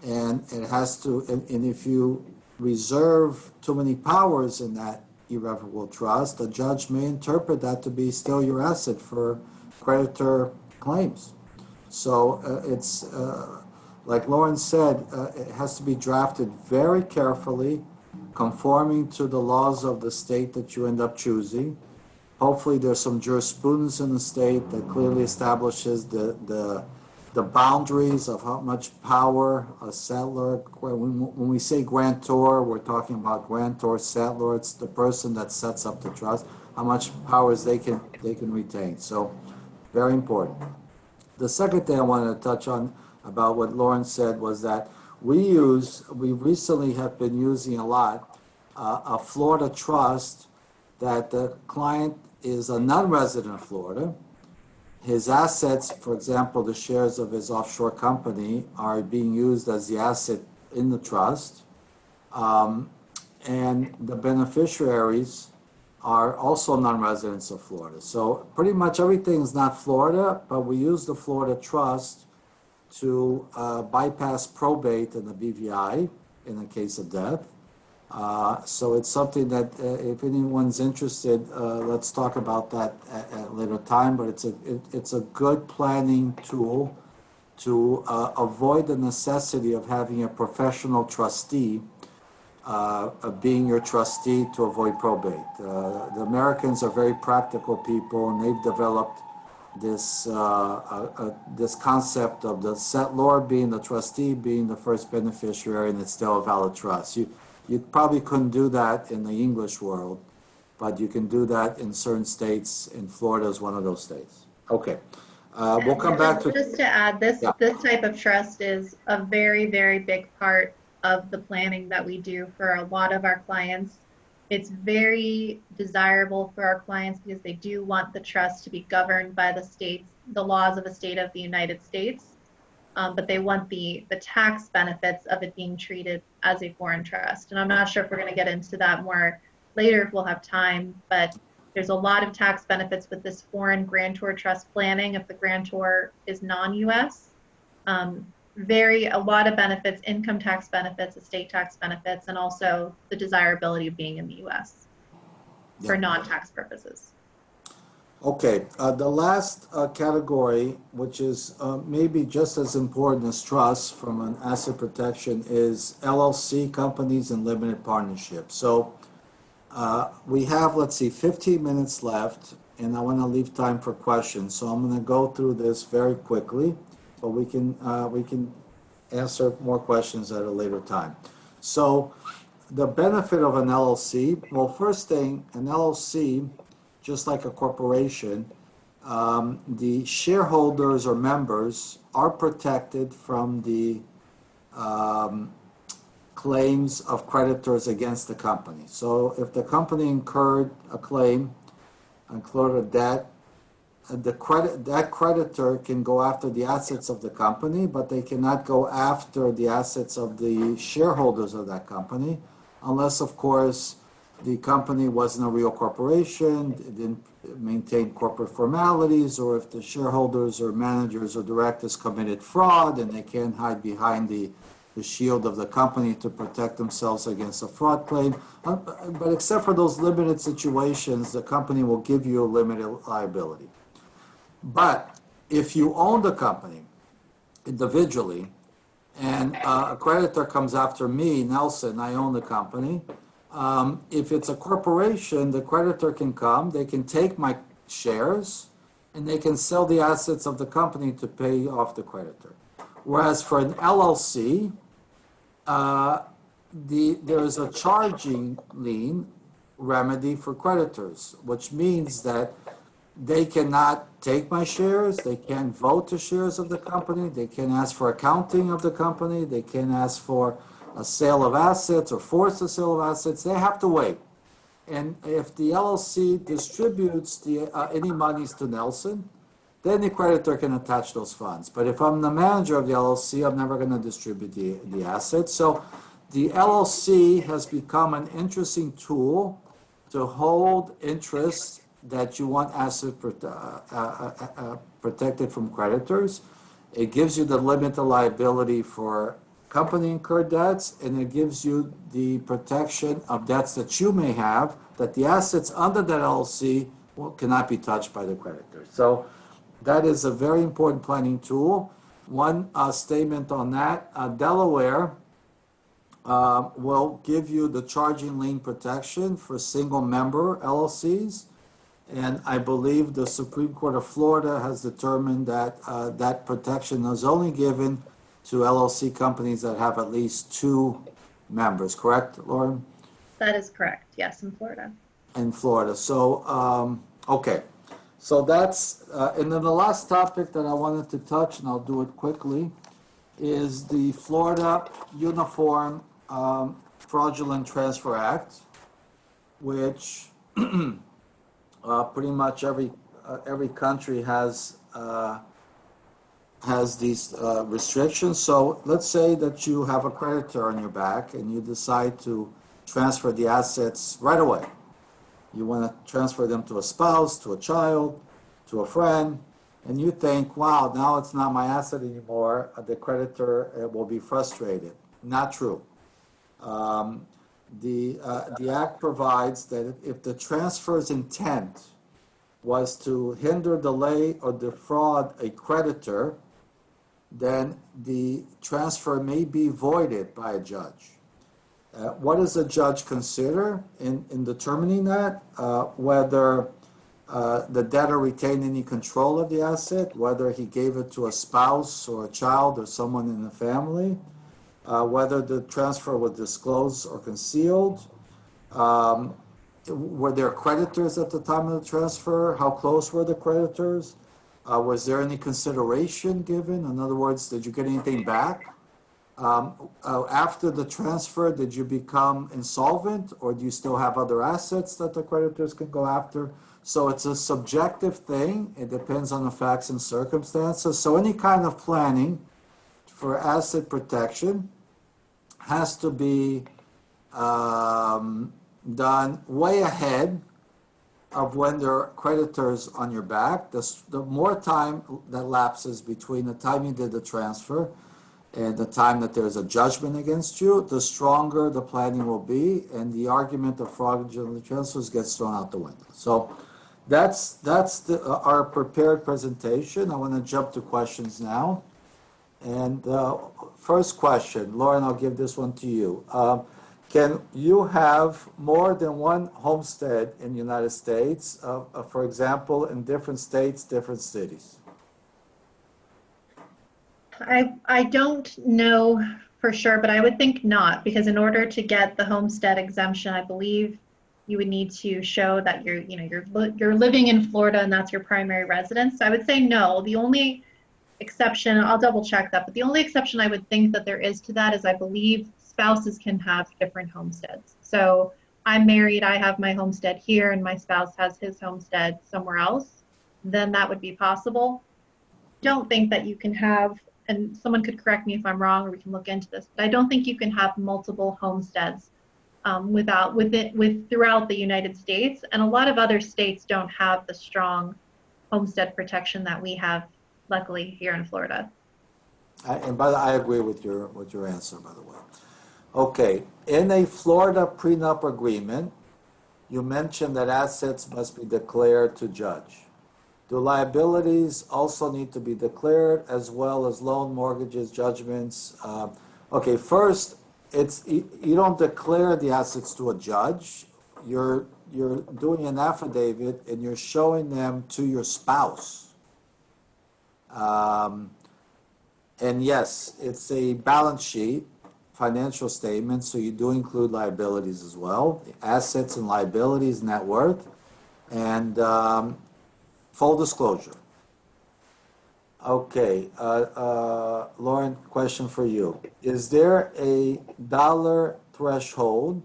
S1: and it has to. And if you reserve too many powers in that irrevocable trust, the judge may interpret that to be still your asset for creditor claims. So it's like Lauren said, it has to be drafted very carefully, conforming to the laws of the state that you end up choosing. Hopefully, there's some jurisprudence in the state that clearly establishes the boundaries of how much power a settlor. When we say grantor, we're talking about grantor, settlor. It's the person that sets up the trust. How much powers they can retain. So, very important. The second thing I wanted to touch on about what Lauren said was that we recently have been using a lot a Florida trust that the client is a non-resident of Florida. His assets, for example, the shares of his offshore company, are being used as the asset in the trust. And the beneficiaries are also non-residents of Florida. So pretty much everything is not Florida, but we use the Florida trust to bypass probate and the BVI in the case of death. So it's something that if anyone's interested, let's talk about that at a later time, but it's a good planning tool to avoid the necessity of having a professional trustee of being your trustee to avoid probate. The Americans are very practical people, and they've developed this this concept of the settlor being the trustee, being the first beneficiary, and it's still a valid trust. You probably couldn't do that in the English world, but you can do that in certain states, and Florida is one of those states. Okay. We'll come back to...
S2: Just to add, this type of trust is a very, very big part of the planning that we do for a lot of our clients. It's very desirable for our clients because they do want the trust to be governed by the laws of the state of the United States. But they want the tax benefits of it being treated as a foreign trust. And I'm not sure if we're going to get into that more later if we'll have time, but there's a lot of tax benefits with this foreign grantor trust planning if the grantor is non-US. A lot of benefits, income tax benefits, estate tax benefits, and also the desirability of being in the US for non-tax purposes.
S1: Okay, the last category, which is maybe just as important as trust from an asset protection, is LLC companies and limited partnerships. So we have, 15 minutes left, and I want to leave time for questions. So I'm going to go through this very quickly, but we can answer more questions at a later time. So the benefit of an LLC, well, first thing, an LLC, just like a corporation, the shareholders or members are protected from the claims of creditors against the company. So if the company incurred a claim, incurred a debt, that creditor can go after the assets of the company, but they cannot go after the assets of the shareholders of that company, unless, of course, the company wasn't a real corporation, it didn't maintain corporate formalities, or if the shareholders or managers or directors committed fraud and they can't hide behind the shield of the company to protect themselves against a fraud claim. But except for those limited situations, the company will give you a limited liability. But if you own the company individually and a creditor comes after me, Nelson, I own the company, if it's a corporation, the creditor can come, they can take my shares, and they can sell the assets of the company to pay off the creditor. Whereas for an LLC, there is a charging lien remedy for creditors, which means that they cannot take my shares, they can't vote the shares of the company, they can't ask for accounting of the company, they can't ask for a sale of assets or force a sale of assets, they have to wait. And if the LLC distributes any monies to Nelson, then the creditor can attach those funds. But if I'm the manager of the LLC, I'm never going to distribute the assets. So the LLC has become an interesting tool to hold interests that you want protected from creditors. It gives you the limit of liability for company incurred debts, and it gives you the protection of debts that you may have, that the assets under that LLC cannot be touched by the creditor. So that is a very important planning tool. One statement on that, Delaware will give you the charging lien protection for single member LLCs. And I believe the Supreme Court of Florida has determined that that protection is only given to LLC companies that have at least 2 members, correct, Lauren?
S2: That is correct, yes, in Florida.
S1: In Florida. So, okay. So that's, and then the last topic that I wanted to touch, and I'll do it quickly, is the Florida Uniform Fraudulent Transfer Act, which pretty much every country has these restrictions. So let's say that you have a creditor on your back and you decide to transfer the assets right away. You want to transfer them to a spouse, to a child, to a friend, and you think, wow, now it's not my asset anymore. The creditor will be frustrated. Not true. The Act provides that if the transfer's intent was to hinder, delay, or defraud a creditor, then the transfer may be voided by a judge. What does a judge consider in determining that? Whether the debtor retained any control of the asset, whether he gave it to a spouse or a child or someone in the family, whether the transfer was disclosed or concealed, were there creditors at the time of the transfer, how close were the creditors, was there any consideration given? In other words, did you get anything back? After the transfer, did you become insolvent, or do you still have other assets that the creditors can go after? So it's a subjective thing. It depends on the facts and circumstances. So any kind of planning for asset protection has to be done way ahead of when there are creditors on your back. The more time that lapses between the time you did the transfer and the time that there's a judgment against you, the stronger the planning will be, and the argument of fraudulent transfers gets thrown out the window. So that's our prepared presentation. I want to jump to questions now. And first question, Lauren, I'll give this one to you. Can you have more than one homestead in the United States, for example, in different states, different cities?
S2: I don't know for sure, but I would think not, because in order to get the homestead exemption, I believe you would need to show that you're living in Florida and that's your primary residence. So I would say no. The only exception, I'll double check that, but the only exception I would think that there is to that is I believe spouses can have different homesteads. So I'm married, I have my homestead here, and my spouse has his homestead somewhere else. Then that would be possible. Don't think that you can have, and someone could correct me if I'm wrong, or we can look into this, but I don't think you can have multiple homesteads throughout the United States. And a lot of other states don't have the strong homestead protection that we have, luckily, here in Florida.
S1: I agree with your answer, by the way. Okay, in a Florida prenup agreement, you mentioned that assets must be declared to judge. Do liabilities also need to be declared, as well as loan, mortgages, judgments? Okay, first, you don't declare the assets to a judge. You're doing an affidavit and you're showing them to your spouse. And yes, it's a balance sheet, financial statement, so you do include liabilities as well, assets and liabilities, net worth, and full disclosure. Okay, Lauren, question for you. Is there a dollar threshold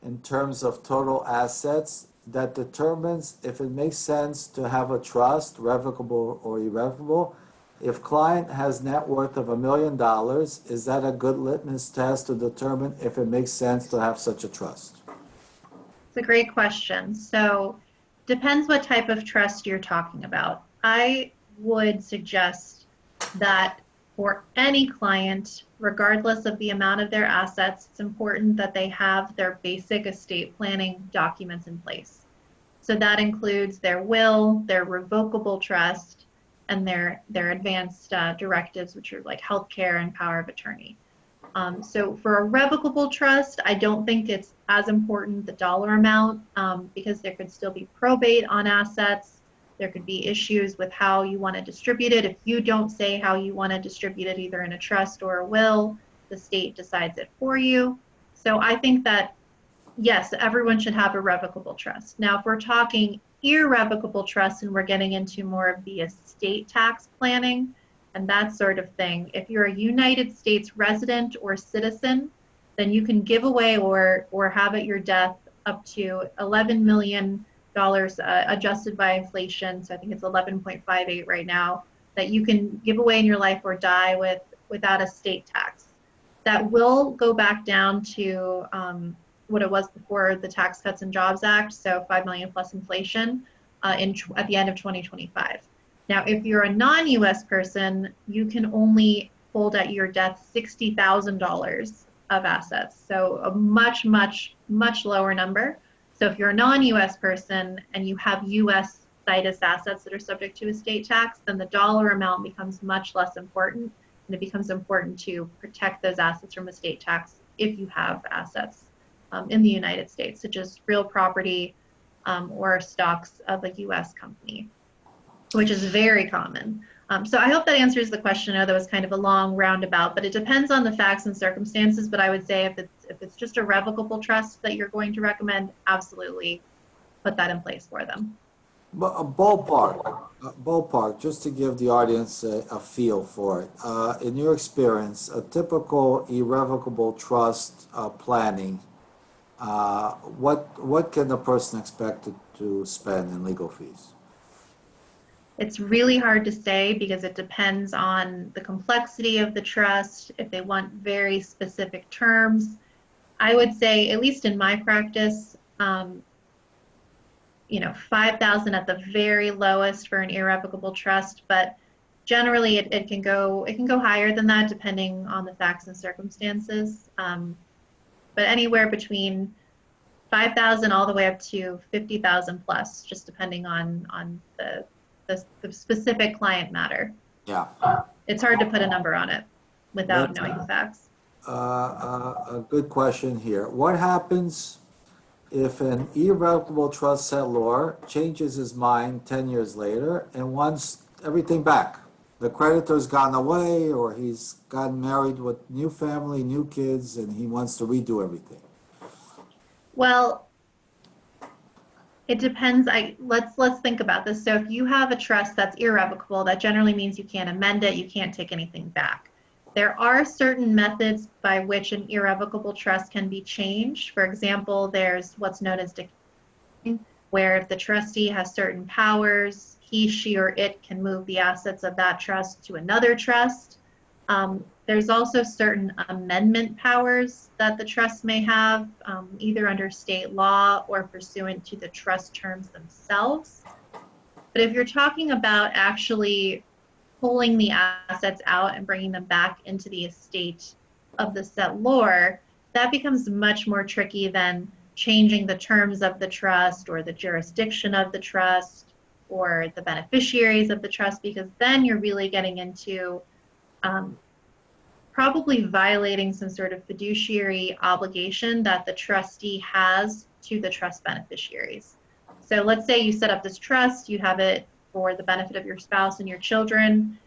S1: in terms of total assets that determines if it makes sense to have a trust, revocable or irrevocable? If client has net worth of $1 million, is that a good litmus test to determine if it makes sense to have such a trust?
S2: It's a great question. So, depends what type of trust you're talking about. I would suggest that for any client, regardless of the amount of their assets, it's important that they have their basic estate planning documents in place. So that includes their will, their revocable trust, and their advanced directives, which are like healthcare and power of attorney. So for a revocable trust, I don't think it's as important the dollar amount because there could still be probate on assets. There could be issues with how you want to distribute it. If you don't say how you want to distribute it, either in a trust or a will, the state decides it for you. So I think that, yes, everyone should have a revocable trust. Now, if we're talking irrevocable trust and we're getting into more of the estate tax planning, and that sort of thing. If you're a United States resident or citizen, then you can give away or have at your death up to $11 million adjusted by inflation. So I think it's 11.58 right now that you can give away in your life or die with without a state tax. That will go back down to what it was before the Tax Cuts and Jobs Act, so 5 million plus inflation at the end of 2025. Now, if you're a non-US person, you can only hold at your death $60,000 of assets. So a much, much, much lower number. So if you're a non-US person and you have US situs assets that are subject to estate tax, then the dollar amount becomes much less important. And it becomes important to protect those assets from estate tax if you have assets in the United States, such as real property or stocks of a US company, which is very common. So I hope that answers the question. I know that was kind of a long roundabout, but it depends on the facts and circumstances. But I would say if it's just a revocable trust that you're going to recommend, absolutely put that in place for them.
S1: But a ballpark, just to give the audience a feel for it. In your experience, a typical irrevocable trust planning, what can the person expect to spend in legal fees?
S2: It's really hard to say because it depends on the complexity of the trust, if they want very specific terms. I would say, at least in my practice, 5,000 at the very lowest for an irrevocable trust, but generally it can go higher than that depending on the facts and circumstances. But anywhere between 5,000 all the way up to 50,000 plus, just depending on the specific client matter.
S1: Yeah.
S2: It's hard to put a number on it without knowing the facts.
S1: A good question here. What happens if an irrevocable trust settlor changes his mind 10 years later and wants everything back? The creditor's gone away, or he's gotten married with new family, new kids, and he wants to redo everything.
S2: Well, it depends. Let's think about this. So if you have a trust that's irrevocable, that generally means you can't amend it, you can't take anything back. There are certain methods by which an irrevocable trust can be changed. For example, there's what's known as decamping, where if the trustee has certain powers, he, she, or it can move the assets of that trust to another trust. There's also certain amendment powers that the trust may have, either under state law or pursuant to the trust terms themselves. But if you're talking about actually pulling the assets out and bringing them back into the estate of the settlor, that becomes much more tricky than changing the terms of the trust or the jurisdiction of the trust or the beneficiaries of the trust, because then you're really getting into probably violating some sort of fiduciary obligation that the trustee has to the trust beneficiaries. So let's say you set up this trust, you have it for the benefit of your spouse and your children.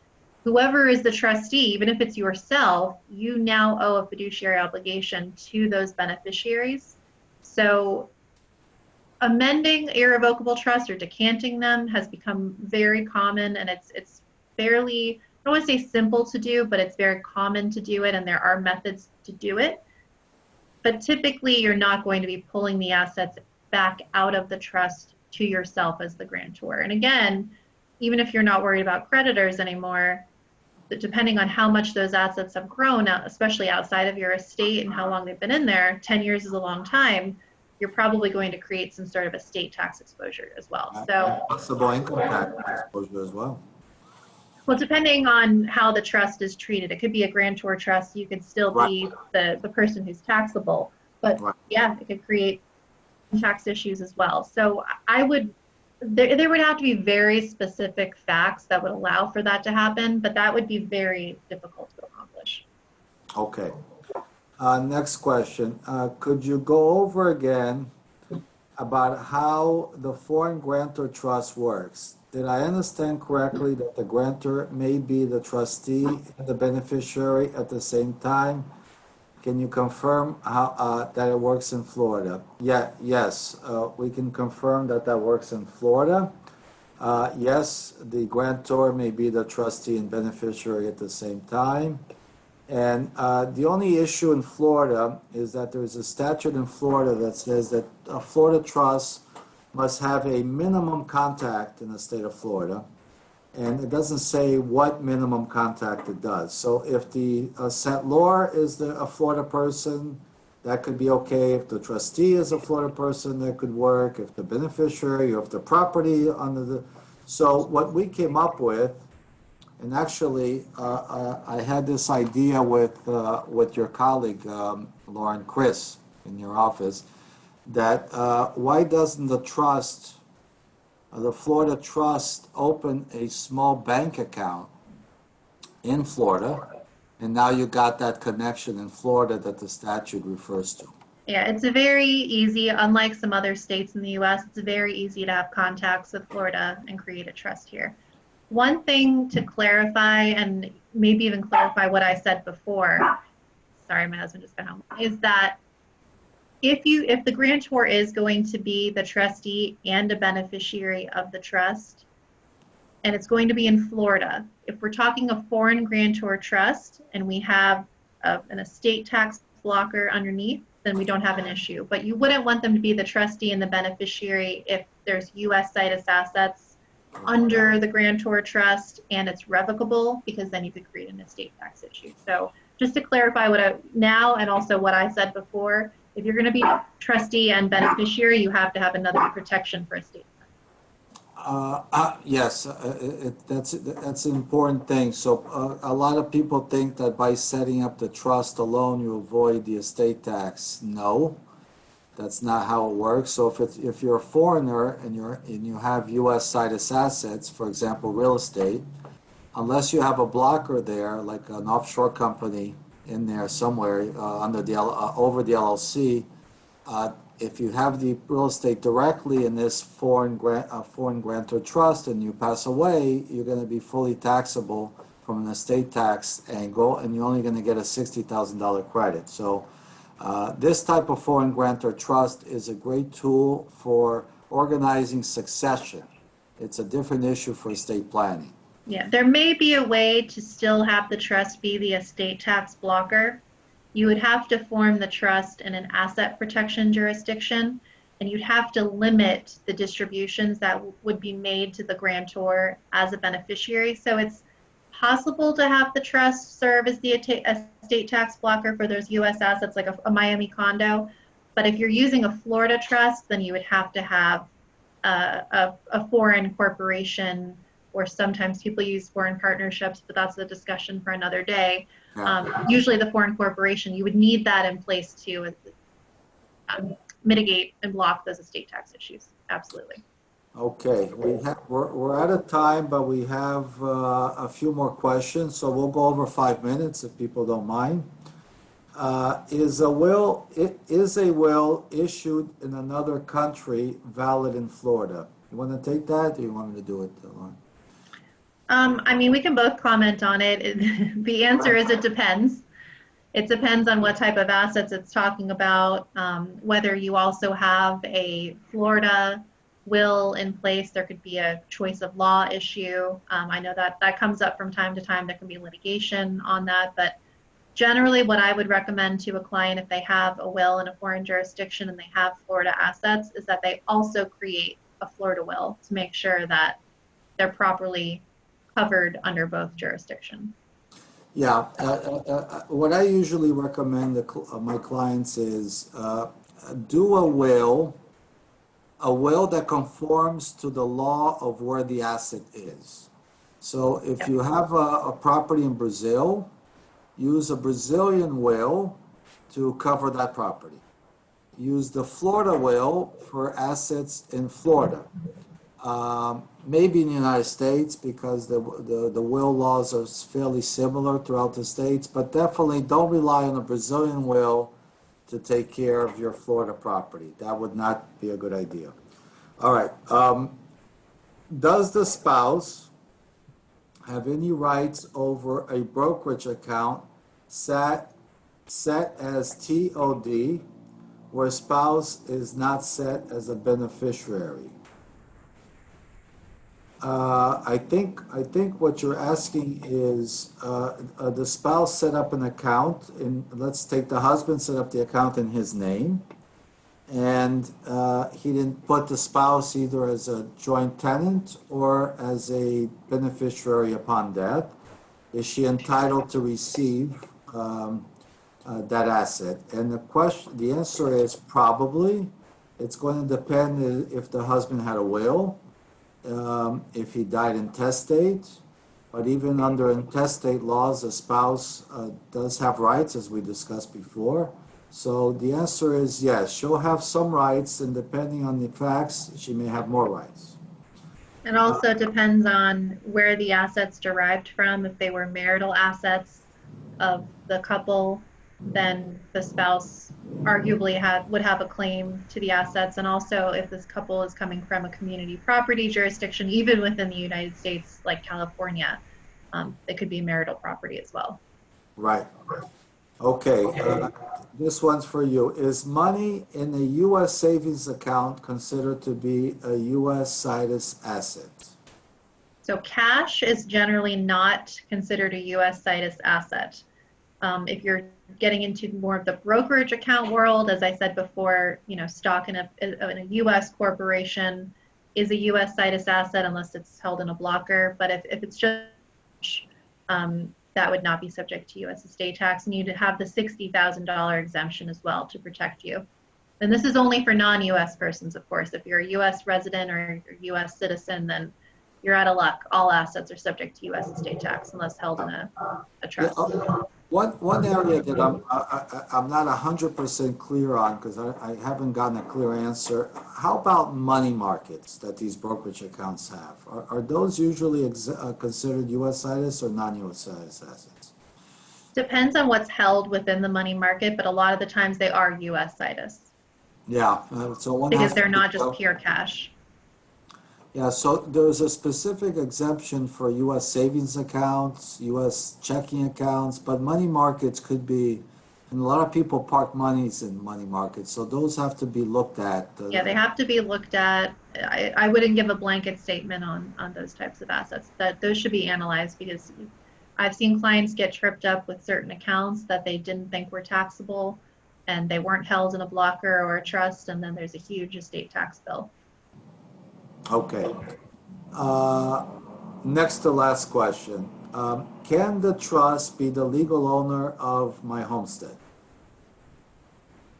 S2: Whoever is the trustee, even if it's yourself, you now owe a fiduciary obligation to those beneficiaries. So amending irrevocable trusts or decanting them has become very common, and it's fairly, I don't want to say simple to do, but it's very common to do it, and there are methods to do it. But typically, you're not going to be pulling the assets back out of the trust to yourself as the grantor. And again, even if you're not worried about creditors anymore, depending on how much those assets have grown, especially outside of your estate and how long they've been in there, 10 years is a long time, you're probably going to create some sort of estate tax exposure as well. So
S1: Possible income tax exposure as well.
S2: well, depending on how the trust is treated, it could be a grantor trust. You could still be the person who's taxable, but yeah, it could create tax issues as well. So I would, there would have to be very specific facts that would allow for that to happen, but that would be very difficult to accomplish.
S1: Okay. Next question. Could you go over again about how the foreign grantor trust works? Did I understand correctly that the grantor may be the trustee and the beneficiary at the same time? Can you confirm how that it works in Florida? Yes, we can confirm that that works in Florida. Yes, the grantor may be the trustee and beneficiary at the same time. And the only issue in Florida is that there's a statute in Florida that says that a Florida trust must have a minimum contact in the state of Florida. And it doesn't say what minimum contact it does. So if the settlor is a Florida person, that could be okay. If the trustee is a Florida person, that could work. If the beneficiary or if the property under the... So what we came up with, and actually I had this idea with your colleague, Lauren Chris, in your office, that why doesn't the trust, the Florida trust, open a small bank account in Florida, and now you got that connection in Florida that the statute refers to.
S2: Yeah, it's a very easy, unlike some other states in the US, it's very easy to have contacts with Florida and create a trust here. One thing to clarify, and maybe even clarify what I said before, sorry, my husband just got home, is that if the grantor is going to be the trustee and a beneficiary of the trust, and it's going to be in Florida, if we're talking a foreign grantor trust and we have an estate tax blocker underneath, then we don't have an issue. But you wouldn't want them to be the trustee and the beneficiary if there's US situs assets under the grantor trust and it's revocable, because then you could create an estate tax issue. So just to clarify now and also what I said before, if you're going to be trustee and beneficiary, you have to have another protection for estate tax.
S1: Yes, that's an important thing. So a lot of people think that by setting up the trust alone, you avoid the estate tax. No, that's not how it works. So if you're a foreigner and you have U.S. situs assets, for example, real estate, unless you have a blocker there, like an offshore company in there somewhere under the over the LLC, if you have the real estate directly in this foreign grantor trust and you pass away, you're going to be fully taxable from an estate tax angle, and you're only going to get a $60,000 credit. So this type of foreign grantor trust is a great tool for organizing succession. It's a different issue for estate planning.
S2: Yeah, there may be a way to still have the trust be the estate tax blocker. You would have to form the trust in an asset protection jurisdiction, and you'd have to limit the distributions that would be made to the grantor as a beneficiary. So it's possible to have the trust serve as the estate tax blocker for those US assets like a Miami condo. But if you're using a Florida trust, then you would have to have a foreign corporation, or sometimes people use foreign partnerships, but that's a discussion for another day. Usually the foreign corporation, you would need that in place to mitigate and block those estate tax issues. Absolutely.
S1: Okay, we're out of time, but we have a few more questions, so we'll go over 5 minutes if people don't mind. Is a will issued in another country valid in Florida? You want to take that, or you want me to do it, Lauren?
S2: I mean, we can both comment on it. The answer is it depends. It depends on what type of assets it's talking about, whether you also have a Florida will in place, there could be a choice of law issue. I know that that comes up from time to time. There can be litigation on that, but generally what I would recommend to a client if they have a will in a foreign jurisdiction and they have Florida assets is that they also create a Florida will to make sure that they're properly covered under both jurisdictions.
S1: Yeah, what I usually recommend my clients is do a will that conforms to the law of where the asset is. So if
S2: Yep.
S1: you have a property in Brazil, use a Brazilian will to cover that property. Use the Florida will for assets in Florida. Maybe in the United States because the will laws are fairly similar throughout the states, but definitely don't rely on a Brazilian will to take care of your Florida property. That would not be a good idea. All right. Does the spouse have any rights over a brokerage account set as TOD where spouse is not set as a beneficiary? I think what you're asking is the spouse set up an account, and let's take the husband set up the account in his name, and he didn't put the spouse either as a joint tenant or as a beneficiary upon death. Is she entitled to receive that asset? And the answer is probably. It's going to depend if the husband had a will, if he died intestate, but even under intestate laws, a spouse does have rights, as we discussed before. So the answer is yes, she'll have some rights, and depending on the facts, she may have more rights.
S2: It also depends on where the assets derived from. If they were marital assets of the couple, then the spouse arguably would have a claim to the assets. And also if this couple is coming from a community property jurisdiction, even within the United States, like California, it could be marital property as well.
S1: Right. Okay. This one's for you. Is money in a U.S. savings account considered to be a U.S. situs asset?
S2: So cash is generally not considered a U.S. situs asset. If you're getting into more of the brokerage account world, as I said before, stock in a U.S. corporation is a U.S. situs asset unless it's held in a blocker. But if it's just that would not be subject to U.S. estate tax, and you'd have the $60,000 exemption as well to protect you. And this is only for non-U.S. persons, of course. If you're a U.S. resident or U.S. citizen, then you're out of luck. All assets are subject to U.S. estate tax unless held in a trust.
S1: Yeah, one area that I'm not 100% clear on because I haven't gotten a clear answer. How about money markets that these brokerage accounts have? Are those usually considered U.S. situs or non-U.S. situs assets?
S2: Depends on what's held within the money market, but a lot of the times they are U.S. situs.
S1: Yeah, so one
S2: because
S1: has to
S2: they're not
S1: be-
S2: just pure cash.
S1: Yeah, so there's a specific exemption for U.S. savings accounts, U.S. checking accounts, but money markets could be, and a lot of people park monies in money markets, so those have to be looked at.
S2: Yeah, they have to be looked at. I wouldn't give a blanket statement on those types of assets. That those should be analyzed because I've seen clients get tripped up with certain accounts that they didn't think were taxable, and they weren't held in a blocker or a trust, and then there's a huge estate tax bill.
S1: Okay. Next to last question. Can the trust be the legal owner of my homestead?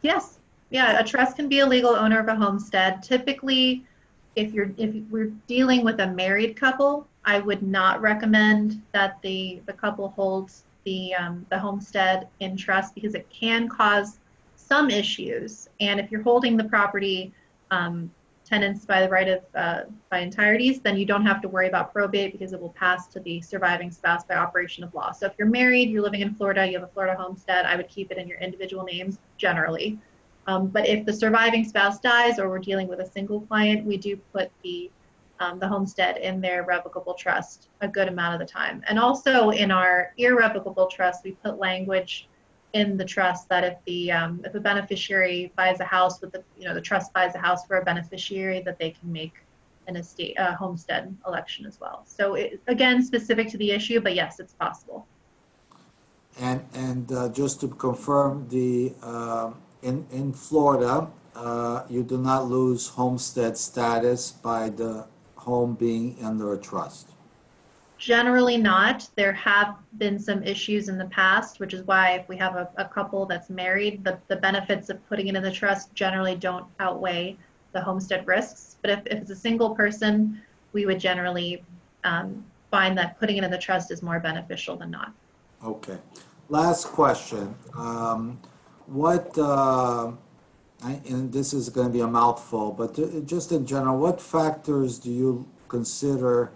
S2: Yes. Yeah, a trust can be a legal owner of a homestead. Typically, if we're dealing with a married couple, I would not recommend that the couple holds the homestead in trust because it can cause some issues. And if you're holding the property tenants by the right of by entireties, then you don't have to worry about probate because it will pass to the surviving spouse by operation of law. So if you're married, you're living in Florida, you have a Florida homestead, I would keep it in your individual names generally. But if the surviving spouse dies or we're dealing with a single client, we do put the homestead in their revocable trust a good amount of the time. And also in our irrevocable trust, we put language in the trust that if a beneficiary buys a house with the trust buys a house for a beneficiary, that they can make an estate homestead election as well. So again, specific to the issue, but yes, it's possible.
S1: And just to confirm, in Florida, you do not lose homestead status by the home being under a trust.
S2: Generally not. There have been some issues in the past, which is why if we have a couple that's married, the benefits of putting it in the trust generally don't outweigh the homestead risks. But if it's a single person, we would generally find that putting it in the trust is more beneficial than not.
S1: Okay. Last question. And this is going to be a mouthful, but just in general, what factors do you consider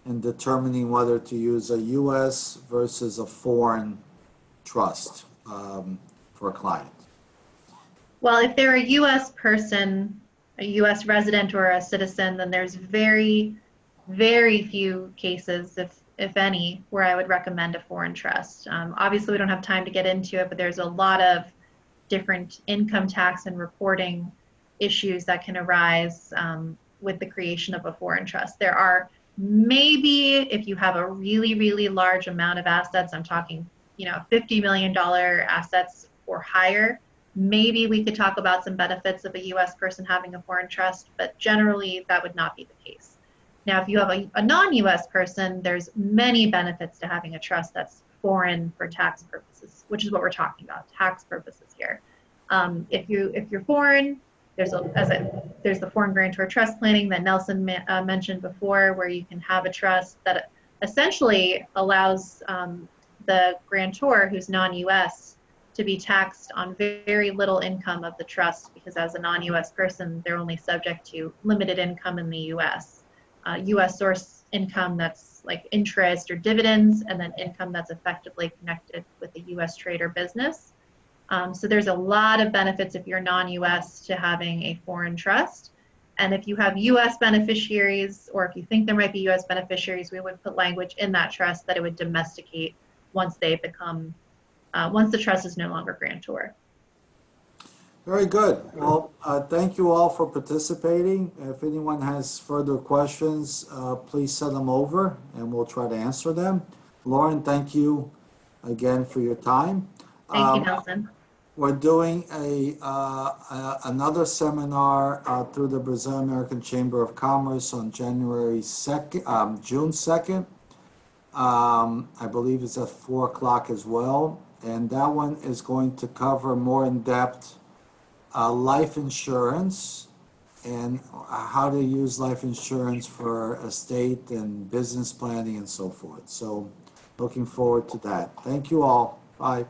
S1: in determining whether to use a U.S. versus a foreign trust for a client?
S2: Well, if they're a U.S. person, a U.S. resident or a citizen, then there's very, very few cases, if any, where I would recommend a foreign trust. Obviously, we don't have time to get into it, but there's a lot of different income tax and reporting issues that can arise with the creation of a foreign trust. There are maybe, if you have a really, really large amount of assets, I'm talking, $50 million assets or higher, maybe we could talk about some benefits of a U.S. person having a foreign trust, but generally that would not be the case. Now, if you have a non-U.S. person, there's many benefits to having a trust that's foreign for tax purposes, which is what we're talking about, tax purposes here. If you're foreign, there's the foreign grantor trust planning that Nelson mentioned before, where you can have a trust that essentially allows the grantor who's non-U.S. to be taxed on very little income of the trust, because as a non-U.S. person, they're only subject to limited income in the U.S. U.S. source income that's like interest or dividends, and then income that's effectively connected with the U.S. trade or business. So there's a lot of benefits if you're non-U.S. to having a foreign trust. And if you have U.S. beneficiaries, or if you think there might be U.S. beneficiaries, we would put language in that trust that it would domesticate once they become, once the trust is no longer grantor.
S1: Very good. Well, thank you all for participating. If anyone has further questions, please send them over and we'll try to answer them. Lauren, thank you again for your time.
S2: Thank you, Nelson.
S1: We're doing another seminar through the Brazil American Chamber of Commerce on June 2nd. I believe it's at 4 o'clock as well. And that one is going to cover more in depth life insurance and how to use life insurance for estate and business planning and so forth. So looking forward to that. Thank you all. Bye.